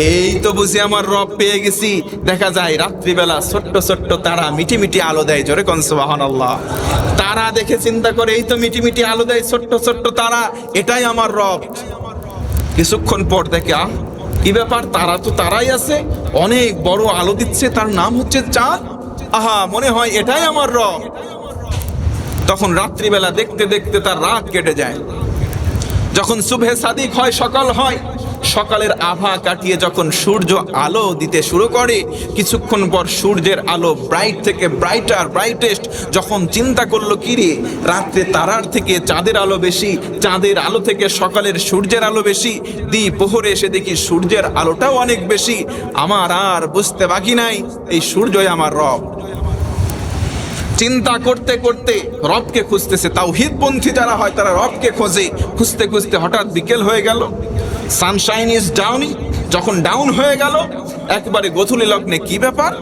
এই তো বুঝি আমার রব পেয়ে গেছি। দেখা যায় রাত্রিবেলা ছোট্ট ছোট্ট তারা মিটি মিটি আলো দেয়, জোরে কোন সুবহানাল্লাহ। তারা দেখে চিন্তা করে এই তো মিটি মিটি আলো দেয় ছোট্ট ছোট্ট তারা, এটাই আমার রব। কিছুক্ষণ পর দেখে কি ব্যাপার, তারা তো তারাই আছে, অনেক বড় আলো দিচ্ছে, তার নাম হচ্ছে চাঁদ। আহা, মনে হয় এটাই আমার রব। তখন রাত্রিবেলা দেখতে দেখতে তার রাত কেটে যায়। যখন সুবহে সাদিক হয়, সকাল হয়, সকালের আভা কাটিয়ে যখন সূর্য আলো দিতে শুরু করে, কিছুক্ষণ পর সূর্যের আলো ব্রাইট থেকে ব্রাইটেস্ট। যখন চিন্তা করলো কি রে, রাত্রে তারার থেকে চাঁদের আলো বেশি, চাঁদের আলো থেকে সকালের সূর্যের আলো বেশি, দ্বিপ্রহরে এসে দেখি সূর্যের আলোটাও অনেক বেশি। আমার আর বুঝতে বাকি নাই, এই সূর্যই আমার রব। চিন্তা করতে করতে রবকে খুঁজতেছে। তাওহীদপন্থী যারা হয় তারা রবকে খোঁজে, খুঁজতে খুঁজতে হঠাৎ বিকেল হয়ে গেল। সানশাইন ইজ ডাউনিং, যখন ডাউন হয়ে গেল একবারে গোধূলি লগ্নে, কি ব্যাপার,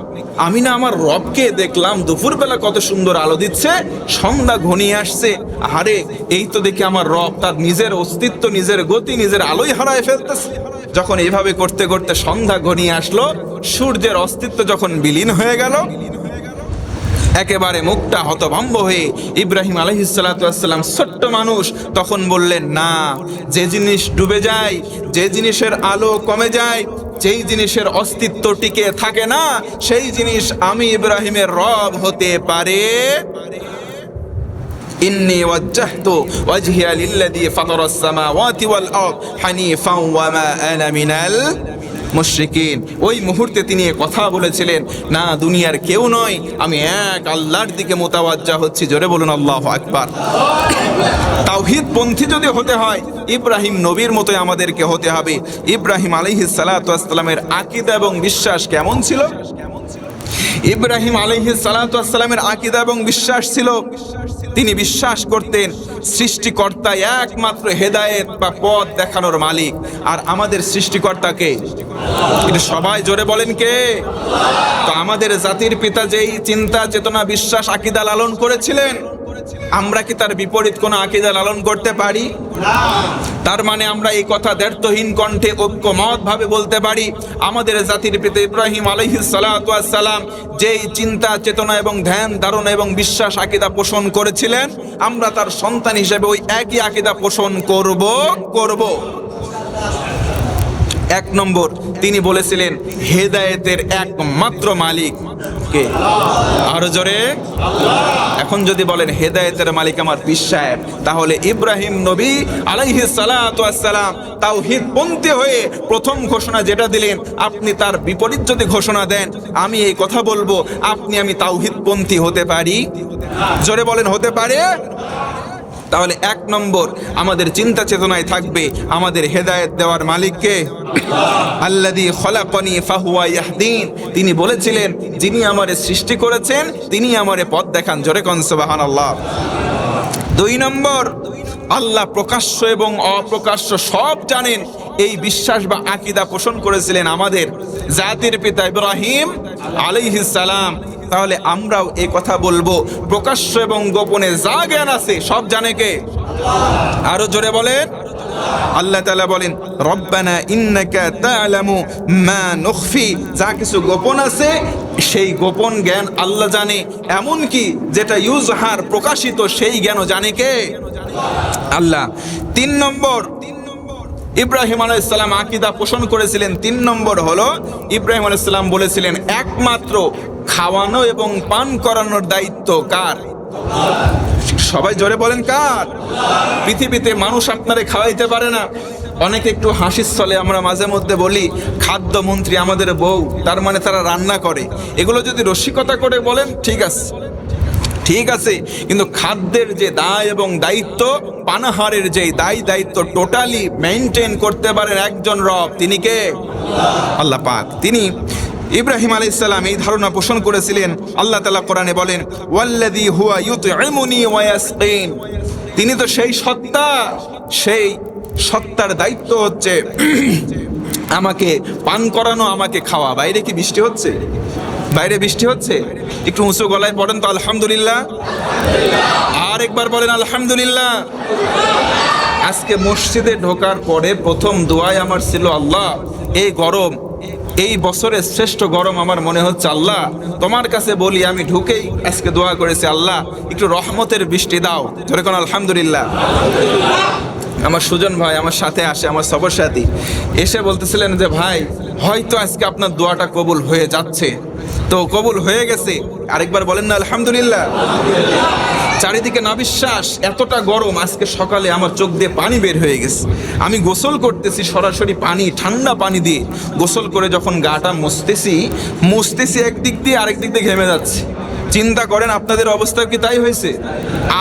আমি না আমার রবকে দেখলাম দুপুরবেলা কত সুন্দর আলো দিচ্ছে, সন্ধ্যা ঘনিয়ে আসছে, আরে এই তো দেখি আমার রব তার নিজের অস্তিত্ব, নিজের গতি, নিজের আলোই হারায় ফেলতেছে। যখন এইভাবে করতে করতে সন্ধ্যা ঘনিয়ে আসলো, সূর্যের অস্তিত্ব যখন বিলীন হয়ে গেল, একেবারে মুখটা হতভম্ব হয়ে ইব্রাহিম আলাইহিস সালাতু ওয়াস সালাম, ছোট্ট মানুষ, তখন বললেন, না, যে জিনিস ডুবে যায়, যে জিনিসের আলো কমে যায়, যেই জিনিসের অস্তিত্ব টিকে থাকে না, সেই জিনিস আমি ইব্রাহিমের রব হতে পারে। ইন্নী ওয়াজ্জাহতু ওয়াজহিয়া লিল্লাযী ফাতারাস সামাওয়াতি ওয়াল আরদ হানিফান ওয়া মা আনা মিনাল মুশরিকিন। ওই মুহূর্তে তিনি কথা বলেছিলেন, না, দুনিয়ার কেউ নয়, আমি এক আল্লাহর দিকে মুতাওয়াজ্জা হচ্ছি। জোরে বলুন আল্লাহু আকবার। তাওহীদপন্থী যদি হতে হয়, ইব্রাহিম নবীর মতোই আমাদেরকে হতে হবে। ইব্রাহিম আলাইহিস সালাতু ওয়াস সালামের আকীদা এবং বিশ্বাস কেমন ছিল? ইব্রাহিম আলাইহিস সালাতু ওয়াস সালামের আকীদা এবং বিশ্বাস ছিল, তিনি বিশ্বাস করতেন সৃষ্টিকর্তা একমাত্র হেদায়েত বা পথ দেখানোর মালিক, আর আমাদের সৃষ্টিকর্তাকে, এটা সবাই জোরে বলেন কে? তো আমাদের জাতির পিতা যেই চিন্তা চেতনা বিশ্বাস আকীদা লালন করেছিলেন, আমরা কি তার বিপরীত কোনো আকীদা লালন করতে পারি? তার মানে আমরা এই কথা দ্ব্যর্থহীন কণ্ঠে ঐক্যমত ভাবে বলতে পারি, আমাদের জাতির পিতা ইব্রাহিম আলাইহিস সালাতু ওয়াস সালাম যেই চিন্তা চেতনা এবং ধ্যান ধারণা এবং বিশ্বাস আকীদা পোষণ করেছিলেন, আমরা তার সন্তান হিসেবে ওই একই আকীদা পোষণ করব। এক নম্বর, তিনি বলেছিলেন হেদায়েতের একমাত্র মালিক কে? আরো জোরে। এখন যদি বলেন হেদায়েতের মালিক আমার পীর সাহেব, তাহলে ইব্রাহিম নবী আলাইহিস সালাতু ওয়াস সালাম তাওহীদপন্থী হয়ে প্রথম ঘোষণা যেটা দিলেন, আপনি তার বিপরীত যদি ঘোষণা দেন, আমি এই কথা বলবো, আমি তাওহীদপন্থী হতে পারি? জোরে বলেন, হতে পারে? তাহলে এক নম্বর, আমাদের চিন্তা চেতনায় থাকবে আমাদের হেদায়েত দেওয়ার মালিককে। আল্লাযী খলাকানি ফাহুয়া ইয়াহদিন, তিনি বলেছিলেন যিনি আমারে সৃষ্টি করেছেন তিনি আমারে পথ দেখান। জোরে কোন সুবহানাল্লাহ। দুই নম্বর, আল্লাহ প্রকাশ্য এবং অপ্রকাশ্য সব জানেন, এই বিশ্বাস বা আকীদা পোষণ করেছিলেন আমাদের জাতির পিতা ইব্রাহিম আলাইহিস সালাম। তাহলে আমরাও এই কথা বলবো, প্রকাশ্য এবং গোপনে যা জ্ঞান আছে সব জানে কে? আরো জোরে বলেন। আল্লাহ তাআলা বলেন, রব্বানা ইন্নাকা তা'লামু মা নুখফি, যা কিছু গোপন আছে সেই গোপন জ্ঞান আল্লাহ জানে, এমন কি যেটা ইউজহার প্রকাশিত সেই জ্ঞানও জানে কে? আল্লাহ। তিন নম্বর, ইব্রাহিম আলাইহিস সালাম আকীদা পোষণ করেছিলেন, তিন নম্বর হলো ইব্রাহিম আলাইহিস সালাম বলেছিলেন একমাত্র খাওয়ানো এবং পান করানোর দায়িত্ব কার? সবাই জোরে বলেন, কার? পৃথিবীতে মানুষ আপনারে খাওয়াইতে পারে না। অনেকে একটু হাসির ছলে আমরা মাঝে মধ্যে বলি খাদ্যমন্ত্রী আমাদের বউ, তার মানে তারা রান্না করে। এগুলো যদি রসিকতা করে বলেন ঠিক আছে, কিন্তু খাদ্যের যে দায় এবং দায়িত্ব, পানাহারের যে দায়িত্ব টোটালি মেইনটেইন করতে পারেন একজন রব, তিনি কে? আল্লাহ পাক। তিনি ইব্রাহিম আলাইহিস সালাম এই ধারণা পোষণ করেছিলেন। আল্লাহ তাআলা কোরআনে বলেন, ওয়াল্লাযী হুয়া ইউতঈমুনি ওয়া ইয়াসকিন, তিনি তো সেই সত্তা, সেই সত্তার দায়িত্ব হচ্ছে আমাকে পান করানো, আমাকে খাওয়া। বাইরে কি বৃষ্টি হচ্ছে? বাইরে বৃষ্টি হচ্ছে, একটু উঁচু গলায় পড়েন তো আলহামদুলিল্লাহ। আর একবার বলেন আলহামদুলিল্লাহ। আজকে মসজিদে ঢোকার পরে প্রথম দোয়াই আমার ছিল, আল্লাহ এই গরম, এই বছরের শ্রেষ্ঠ গরম আমার মনে হচ্ছে, আল্লাহ তোমার কাছে বলি আমি ঢুকেই আজকে দোয়া করেছি, আল্লাহ একটু রহমতের বৃষ্টি দাও। ধরে কোন আলহামদুলিল্লাহ। আমার সুজন ভাই আমার সাথে আসে, আমার সফর সাথী, এসে বলতেছিলেন যে ভাই হয়তো আজকে আপনার দোয়াটা কবুল হয়ে যাচ্ছে। তো কবুল হয়ে গেছে, আরেকবার বলেন না আলহামদুলিল্লাহ। চারিদিকে নাবিশ্বাস, এতটা গরম, আজকে সকালে আমার চোখ দিয়ে পানি বের হয়ে গেছে। আমি গোসল করতেছি সরাসরি পানি, ঠান্ডা পানি দিয়ে গোসল করে যখন গাটা মুছতেছি একদিক দিয়ে আরেক দিক দিয়ে ঘেমে যাচ্ছে। চিন্তা করেন আপনাদের অবস্থা কি তাই হয়েছে?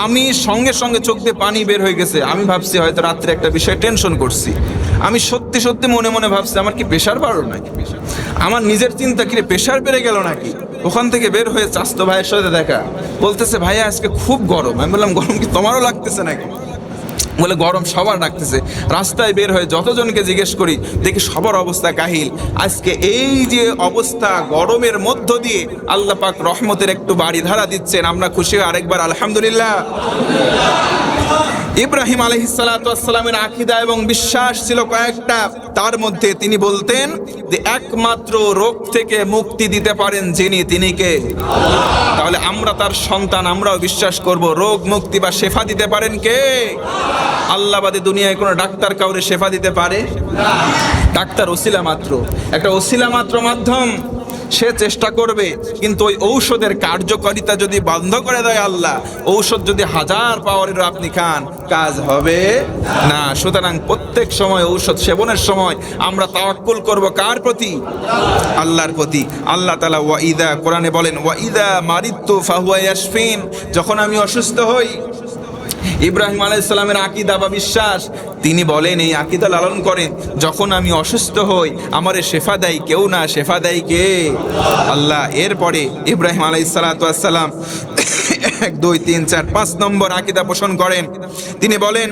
আমি সঙ্গে সঙ্গে চোখ দিয়ে পানি বের হয়ে গেছে। আমি ভাবছি হয়তো রাত্রে একটা বিষয়ে টেনশন করছি। আমি সত্যি সত্যি মনে মনে ভাবছি আমার কি প্রেশার বাড়লো নাকি, আমার নিজের চিন্তা কি প্রেশার বেড়ে গেল নাকি। ওখান থেকে বের হয়ে চাচতো ভাইয়ের সাথে দেখা, বলতেছে ভাইয়া আজকে খুব গরম। আমি বললাম গরম কি তোমারও লাগতেছে নাকি? বলে গরম সবার লাগতেছে। রাস্তায় বের হয়ে যতজনকে জিজ্ঞেস করি দেখি সবার অবস্থা কাহিল। আজকে এই যে অবস্থা, গরমের মধ্য দিয়ে আল্লাহ পাক রহমতের একটু বাড়ি ধারা দিচ্ছেন, আমরা খুশি হয়ে আরেকবার আলহামদুলিল্লাহ। ইব্রাহিম আলাইহিসসালামের আকীদা এবং বিশ্বাস ছিল কয়েকটা, তার মধ্যে তিনি বলতেন যে একমাত্র রোগ থেকে মুক্তি দিতে পারেন যিনি, তিনি কে? তাহলে আমরা তার সন্তান, আমরাও বিশ্বাস করব রোগ মুক্তি বা শেফা দিতে পারেন কে? আল্লাহ বাদে দুনিয়ায় কোনো ডাক্তার কাউরে শেফা দিতে পারে? ডাক্তার ওসিলা মাত্র, একটা ওসিলা মাত্র মাধ্যম। সে চেষ্টা করবে, কিন্তু ওই ঔষধের কার্যকারিতা যদি বন্ধ করে দেয় আল্লাহ, ঔষধ যদি 1000 পাওয়ারেরও আপনি খান, কাজ হবে না। সুতরাং প্রত্যেক সময় ঔষধ সেবনের সময় আমরা তাওয়াক্কুল করব কার প্রতি? আল্লাহর প্রতি। আল্লাহ তাআলা ওয়াইদা, কোরআনে বলেন ওয়াইদা মারিদতু ফাহুয়া ইয়াশফিন, যখন আমি অসুস্থ হই। ইব্রাহিম আলাইহিস সালামের আকীদা বা বিশ্বাস, তিনি বলেন এই আকীদা লালন করেন, যখন আমি অসুস্থ হই আমারে শেফা দেয় কেউ না, শেফা দেয় কে? আল্লাহ। এরপরে ইব্রাহিম আলাইহিস সালাম 1 2 3 4 5 নম্বর আকীদা পোষণ করেন। তিনি বলেন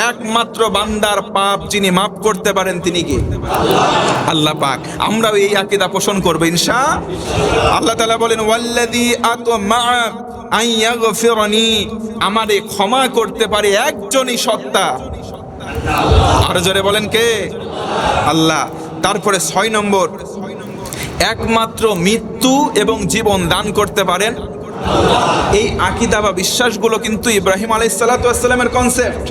একমাত্র বান্দার পাপ যিনি মাফ করতে পারেন তিনি কে? আল্লাহ পাক। আমরাও এই আকীদা পোষণ করব ইনশাআল্লাহ। আল্লাহ তাআলা বলেন ওয়াল্লাযী আতমা আন ইয়াগফিরনি, আমারে ক্ষমা করতে পারে একজনই সত্তা। আর জোরে বলেন কে? আল্লাহ। তারপরে 6 নম্বর, একমাত্র মৃত্যু এবং জীবন দান করতে পারেন। এই আকীদা বা বিশ্বাসগুলো কিন্তু ইব্রাহিম আলাইহিস সালামের কনসেপ্ট।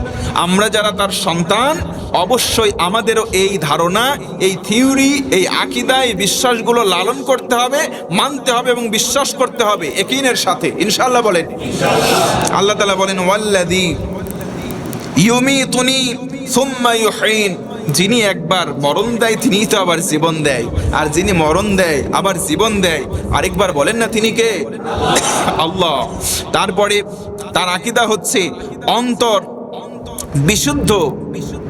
আমরা যারা তার সন্তান, অবশ্যই আমাদেরও এই ধারণা, এই থিওরি, এই আকীদা, এই বিশ্বাসগুলো লালন করতে হবে, মানতে হবে এবং বিশ্বাস করতে হবে ইয়াকিনের সাথে ইনশাআল্লাহ। বলেন আল্লাহ তাআলা বলেন ওয়াল্লাযী ইউমিতুনি সুম্মা ইউহয়িন, যিনি একবার মরণ দেয় তিনিই তো আবার জীবন দেয়, আর যিনি মরণ দেয় আবার জীবন দেয়, আরেকবার বলেন না তিনি কে? আল্লাহ। তারপরে তার আকীদা হচ্ছে অন্তর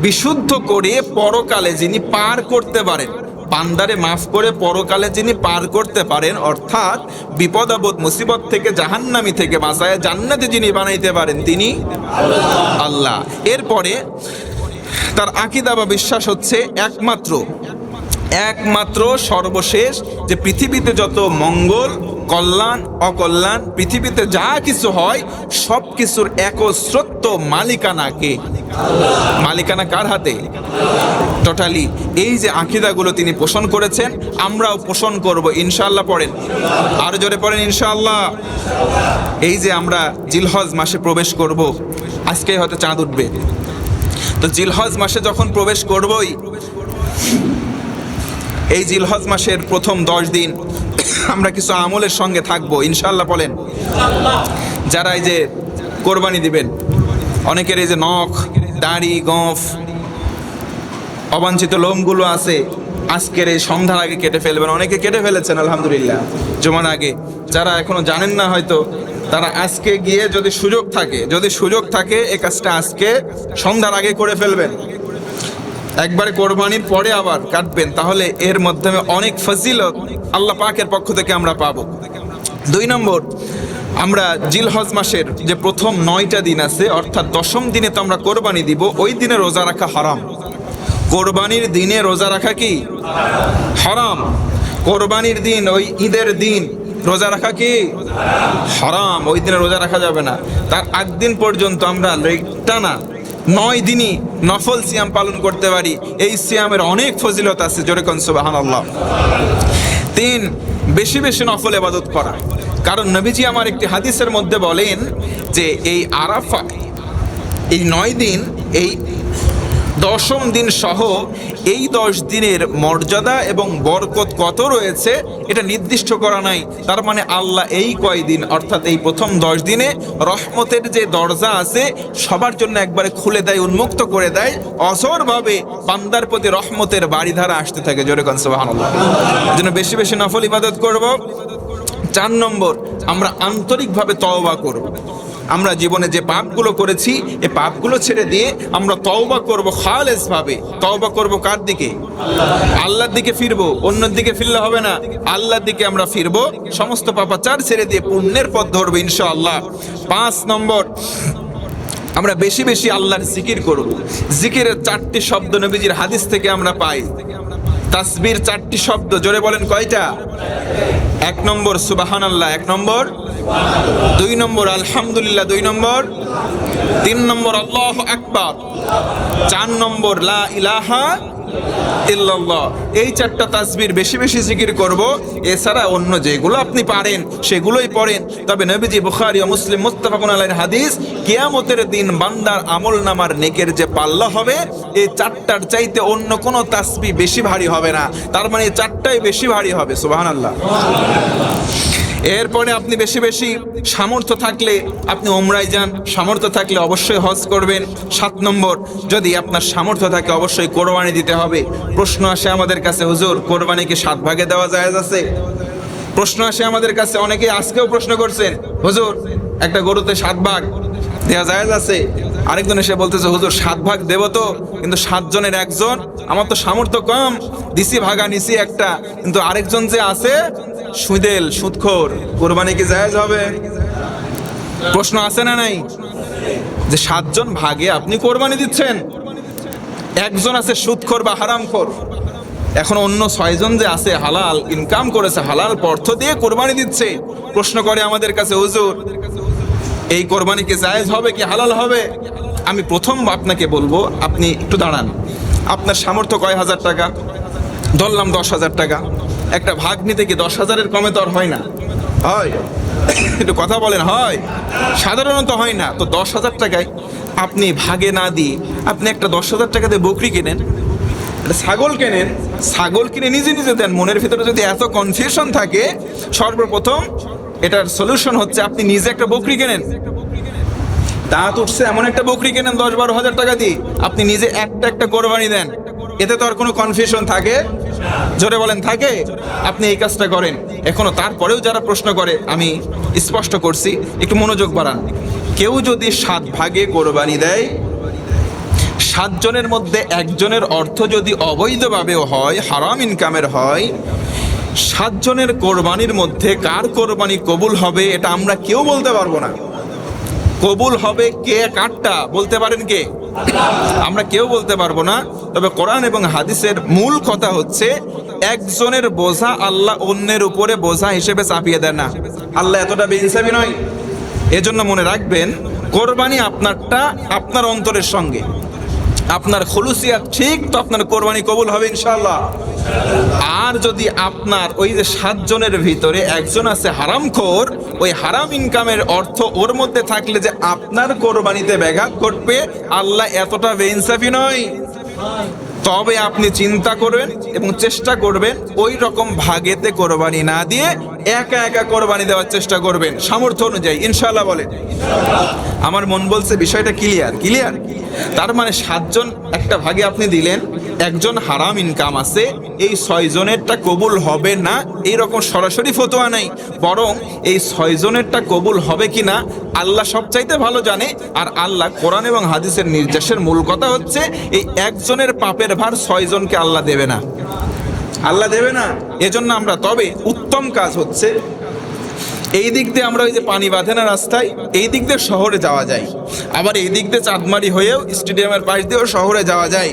বিশুদ্ধ করে পরকালে যিনি পার করতে পারেন, বান্দারে মাফ করে পরকালে যিনি পার করতে পারেন, অর্থাৎ বিপদ আপদ মুসিবত থেকে, জাহান্নামী থেকে বাঁচায় জান্নাতে যিনি বানাইতে পারেন তিনি আল্লাহ। এরপরে তার আকীদা বা বিশ্বাস হচ্ছে একমাত্র সর্বশেষ, যে পৃথিবীতে যত মঙ্গল, কল্যাণ, অকল্যাণ, পৃথিবীতে যা কিছু হয় সব কিছুর একচ্ছত্র মালিকানা কে? মালিকানা কার হাতে? টোটালি। এই যে আকীদাগুলো তিনি পোষণ করেছেন, আমরাও পোষণ করব ইনশাআল্লাহ। পড়েন আর জোরে পড়েন ইনশাআল্লাহ। এই যে আমরা জিলহজ মাসে প্রবেশ করব, আজকেই হয়তো চাঁদ উঠবে, তো জিলহজ মাসে যখন প্রবেশ করবই, এই জিলহজ মাসের প্রথম 10 দিন আমরা কিছু আমলের সঙ্গে থাকবো ইনশাআল্লাহ। বলেন যারা এই যে কোরবানি দিবেন, অনেকের এই যে নখ, দাড়ি, গোঁফ, অবাঞ্ছিত লোমগুলো আছে, আজকের এই সন্ধ্যার আগে কেটে ফেলবেন। অনেকে কেটে ফেলেছেন আলহামদুলিল্লাহ জুমার আগে। যারা এখনো জানেন না হয়তো, তারা আজকে গিয়ে যদি সুযোগ থাকে এই কাজটা আজকে সন্ধ্যার আগে করে ফেলবেন। একবারে কোরবানির পরে আবার কাটবেন, তাহলে এর মাধ্যমে অনেক ফজিলত আল্লাহ পাকের পক্ষ থেকে আমরা পাবো। 2 নম্বর, আমরা জিলহজ মাসের যে প্রথম 9টা দিন আছে, অর্থাৎ 10ম দিনে তো আমরা কোরবানি দিব, ওই দিনে রোজা রাখা হারাম। কোরবানির দিনে রোজা রাখা কি হারাম? কোরবানির দিন, ওই ঈদের দিন রোজা রাখা কি হারাম, ওই দিনে রোজা রাখা যাবে না। তার আগদিন পর্যন্ত আমরা টানা 9 দিনই নফল সিয়াম পালন করতে পারি। এই সিয়ামের অনেক ফজিলত আছে, জোরে কোন সুবহানাল্লাহ। 3, বেশি বেশি নফল ইবাদত করা। কারণ নবীজি আমার একটি হাদিসের মধ্যে বলেন যে এই আরাফা, এই 9 দিন, এই 10ম দিন সহ এই 10 দিনের মর্যাদা এবং বরকত কত রয়েছে এটা নির্দিষ্ট করা নাই। তার মানে আল্লাহ এই কয়দিন, অর্থাৎ এই প্রথম 10 দিনে রহমতের যে দরজা আছে সবার জন্য একবারে খুলে দেয়, উন্মুক্ত করে দেয়। অঝোরভাবে বান্দার প্রতি রহমতের বাড়িধারা আসতে থাকে, জোরে কোন সুবহানাল্লাহ। এজন্য বেশি বেশি নফল ইবাদত করব। 4 নম্বর, আমরা আন্তরিকভাবে তওবা করব। আমরা জীবনে যে পাপগুলো করেছি এই পাপগুলো ছেড়ে দিয়ে আমরা তওবা করব খালেস ভাবে। তওবা করব কার দিকে? আল্লাহর দিকে ফিরবো, অন্যের দিকে ফিরলে হবে না, আল্লাহর দিকে আমরা ফিরবো। সমস্ত পাপাচার ছেড়ে দিয়ে পুণ্যের পথ ধরবো ইনশাআল্লাহ। 5 নম্বর, আমরা বেশি বেশি আল্লাহর জিকির করব। জিকিরের 4টি শব্দ নবীজির হাদিস থেকে আমরা পাই। তাসবির 4টি শব্দ, জোরে বলেন কয়টা? 1 নম্বর সুবহানাল্লাহ, 1 নম্বর, 2 নম্বর আলহামদুলিল্লাহ, 2 নম্বর, 3 নম্বর আল্লাহু আকবার, 4 নম্বর লা ইলাহা ইল্লাল্লাহ। এই 4টা তাসবির বেশি বেশি জিকির করব। এছাড়া অন্য যেগুলো আপনি পারেন সেগুলোই পড়েন। তবে নবীজি বুখারী ও মুসলিম মুত্তাফাকুন আলাইহির হাদিস, কিয়ামতের দিন বান্দার আমলনামার নেকের যে পাল্লা হবে এই 4টার চাইতে অন্য কোনো তাসবিহ বেশি ভারী হবে না। তার মানে এই 4টাই বেশি ভারী হবে, সুবহানাল্লাহ। এরপরে আপনি বেশি বেশি সামর্থ্য থাকলে আপনি ওমরায় যান, সামর্থ্য থাকলে অবশ্যই হজ করবেন। 7 নম্বর, যদি আপনার সামর্থ্য থাকে অবশ্যই কোরবানি দিতে হবে। প্রশ্ন আসে আমাদের কাছে, হুজুর কোরবানি কি 7 ভাগে দেওয়া জায়েজ আছে? প্রশ্ন আসে আমাদের কাছে, অনেকে আজকেও প্রশ্ন করছেন, হুজুর একটা গরুতে 7 ভাগ দেওয়া জায়েজ আছে? আরেকজন এসে বলতেছে, হুজুর 7 ভাগ দেব তো, কিন্তু 7 জনের 1 জন, আমার তো সামর্থ্য কম, দিছি ভাগা নিছি একটা, কিন্তু আরেকজন যে আছে সুদেল সুদখোর, কোরবানি কি জায়েজ হবে? প্রশ্ন আছে না নাই? যে 7 জন ভাগে আপনি কোরবানি দিচ্ছেন, 1 জন আছে সুদখোর বা হারামখোর, এখন অন্য 6 জন যে আছে হালাল ইনকাম করেছে, হালাল অর্থ দিয়ে কোরবানি দিচ্ছে। প্রশ্ন করে আমাদের কাছে, হুজুর এই কোরবানি কি জায়েজ হবে কি হালাল হবে? আমি প্রথম আপনাকে বলবো, আপনি একটু দাঁড়ান। আপনার সামর্থ্য কয় হাজার টাকা? ধরলাম 10,000 টাকা। একটা ভাগ নিতে কি 10,000-এর কমে তো আর হয় না, হয়? একটু কথা বলেন, হয়? সাধারণত হয় না। তো 10,000 টাকায় আপনি ভাগে না দিয়ে আপনি একটা 10,000 টাকাতে বকরি কেনেন, একটা ছাগল কেনেন, ছাগল কিনে নিজে নিজে দেন। মনের ভিতরে যদি এত কনফিউশন থাকে, সর্বপ্রথম এটার সলিউশন হচ্ছে আপনি নিজে একটা বকরি কেনেন। দাঁত উঠছে এমন একটা বকরি কেনেন 10-12 হাজার টাকা দিয়ে, আপনি নিজে একটা কোরবানি দেন। এতে তো আর কোনো কনফিউশন থাকে? জোরে বলেন থাকে? আপনি এই কাজটা করেন। এখনো তারপরেও যারা প্রশ্ন করে, আমি স্পষ্ট করছি, একটু মনোযোগ বাড়ান। কেউ যদি 7 ভাগে কোরবানি দেয়, 7 জনের মধ্যে 1 জনের অর্থ যদি অবৈধভাবেও হয়, হারাম ইনকামের হয়, 7 জনের কোরবানির মধ্যে কার কোরবানি কবুল হবে এটা আমরা কেউ বলতে পারবো না। কবুল হবে কে, কারটা বলতে পারেন কে? আমরা কেউ বলতে পারবো না। তবে কোরআন এবং হাদিসের মূল কথা হচ্ছে, 1 জনের বোঝা আল্লাহ অন্যের উপরে বোঝা হিসেবে চাপিয়ে দেন না। আল্লাহ এতটা বেইনসাফি নয়। এজন্য মনে রাখবেন, কোরবানি আপনারটা আপনার অন্তরের সঙ্গে, আপনার খুলুসিয়াত ঠিক তো আপনার কোরবানি কবুল হবে ইনশাআল্লাহ। আর যদি আপনার ওই যে 7 জনের ভিতরে 1 জন আছে হারামখোর, ওই হারাম ইনকামের অর্থ ওর মধ্যে থাকলে যে আপনার কোরবানিতে ব্যাঘাত ঘটবে, আল্লাহ এতটা বেইনসাফি নয়। তবে আপনি চিন্তা করবেন এবং চেষ্টা করবেন ওই রকম ভাগেতে কোরবানি না দিয়ে একা একা কোরবানি দেওয়ার চেষ্টা করবেন সামর্থ্য অনুযায়ী, ইনশাআল্লাহ বলেন। আমার মন বলছে বিষয়টা ক্লিয়ার। তার মানে 7 জন একটা ভাগে আপনি দিলেন, 1 জন হারাম ইনকাম আছে, এই 6 জনেরটা কবুল হবে না এইরকম সরাসরি ফতোয়া নাই, বরং এই 6 জনেরটা কবুল হবে কিনা আল্লাহ সবচাইতে ভালো জানে। আর আল্লাহ কোরআন এবং হাদিসের নির্দেশের মূল কথা হচ্ছে, এই 1 জনের পাপের ভার 6 জনকে আল্লাহ দেবে না, আল্লাহ দেবে না। এজন্য আমরা, তবে উত্তম কাজ হচ্ছে, এই দিক দিয়ে আমরা ওই যে পানি বাঁধে না রাস্তায়, এই দিক দিয়ে শহরে যাওয়া যায়, আবার এই দিক দিয়ে চাঁদমারি হয়েও স্টেডিয়ামের পাশ দিয়েও শহরে যাওয়া যায়।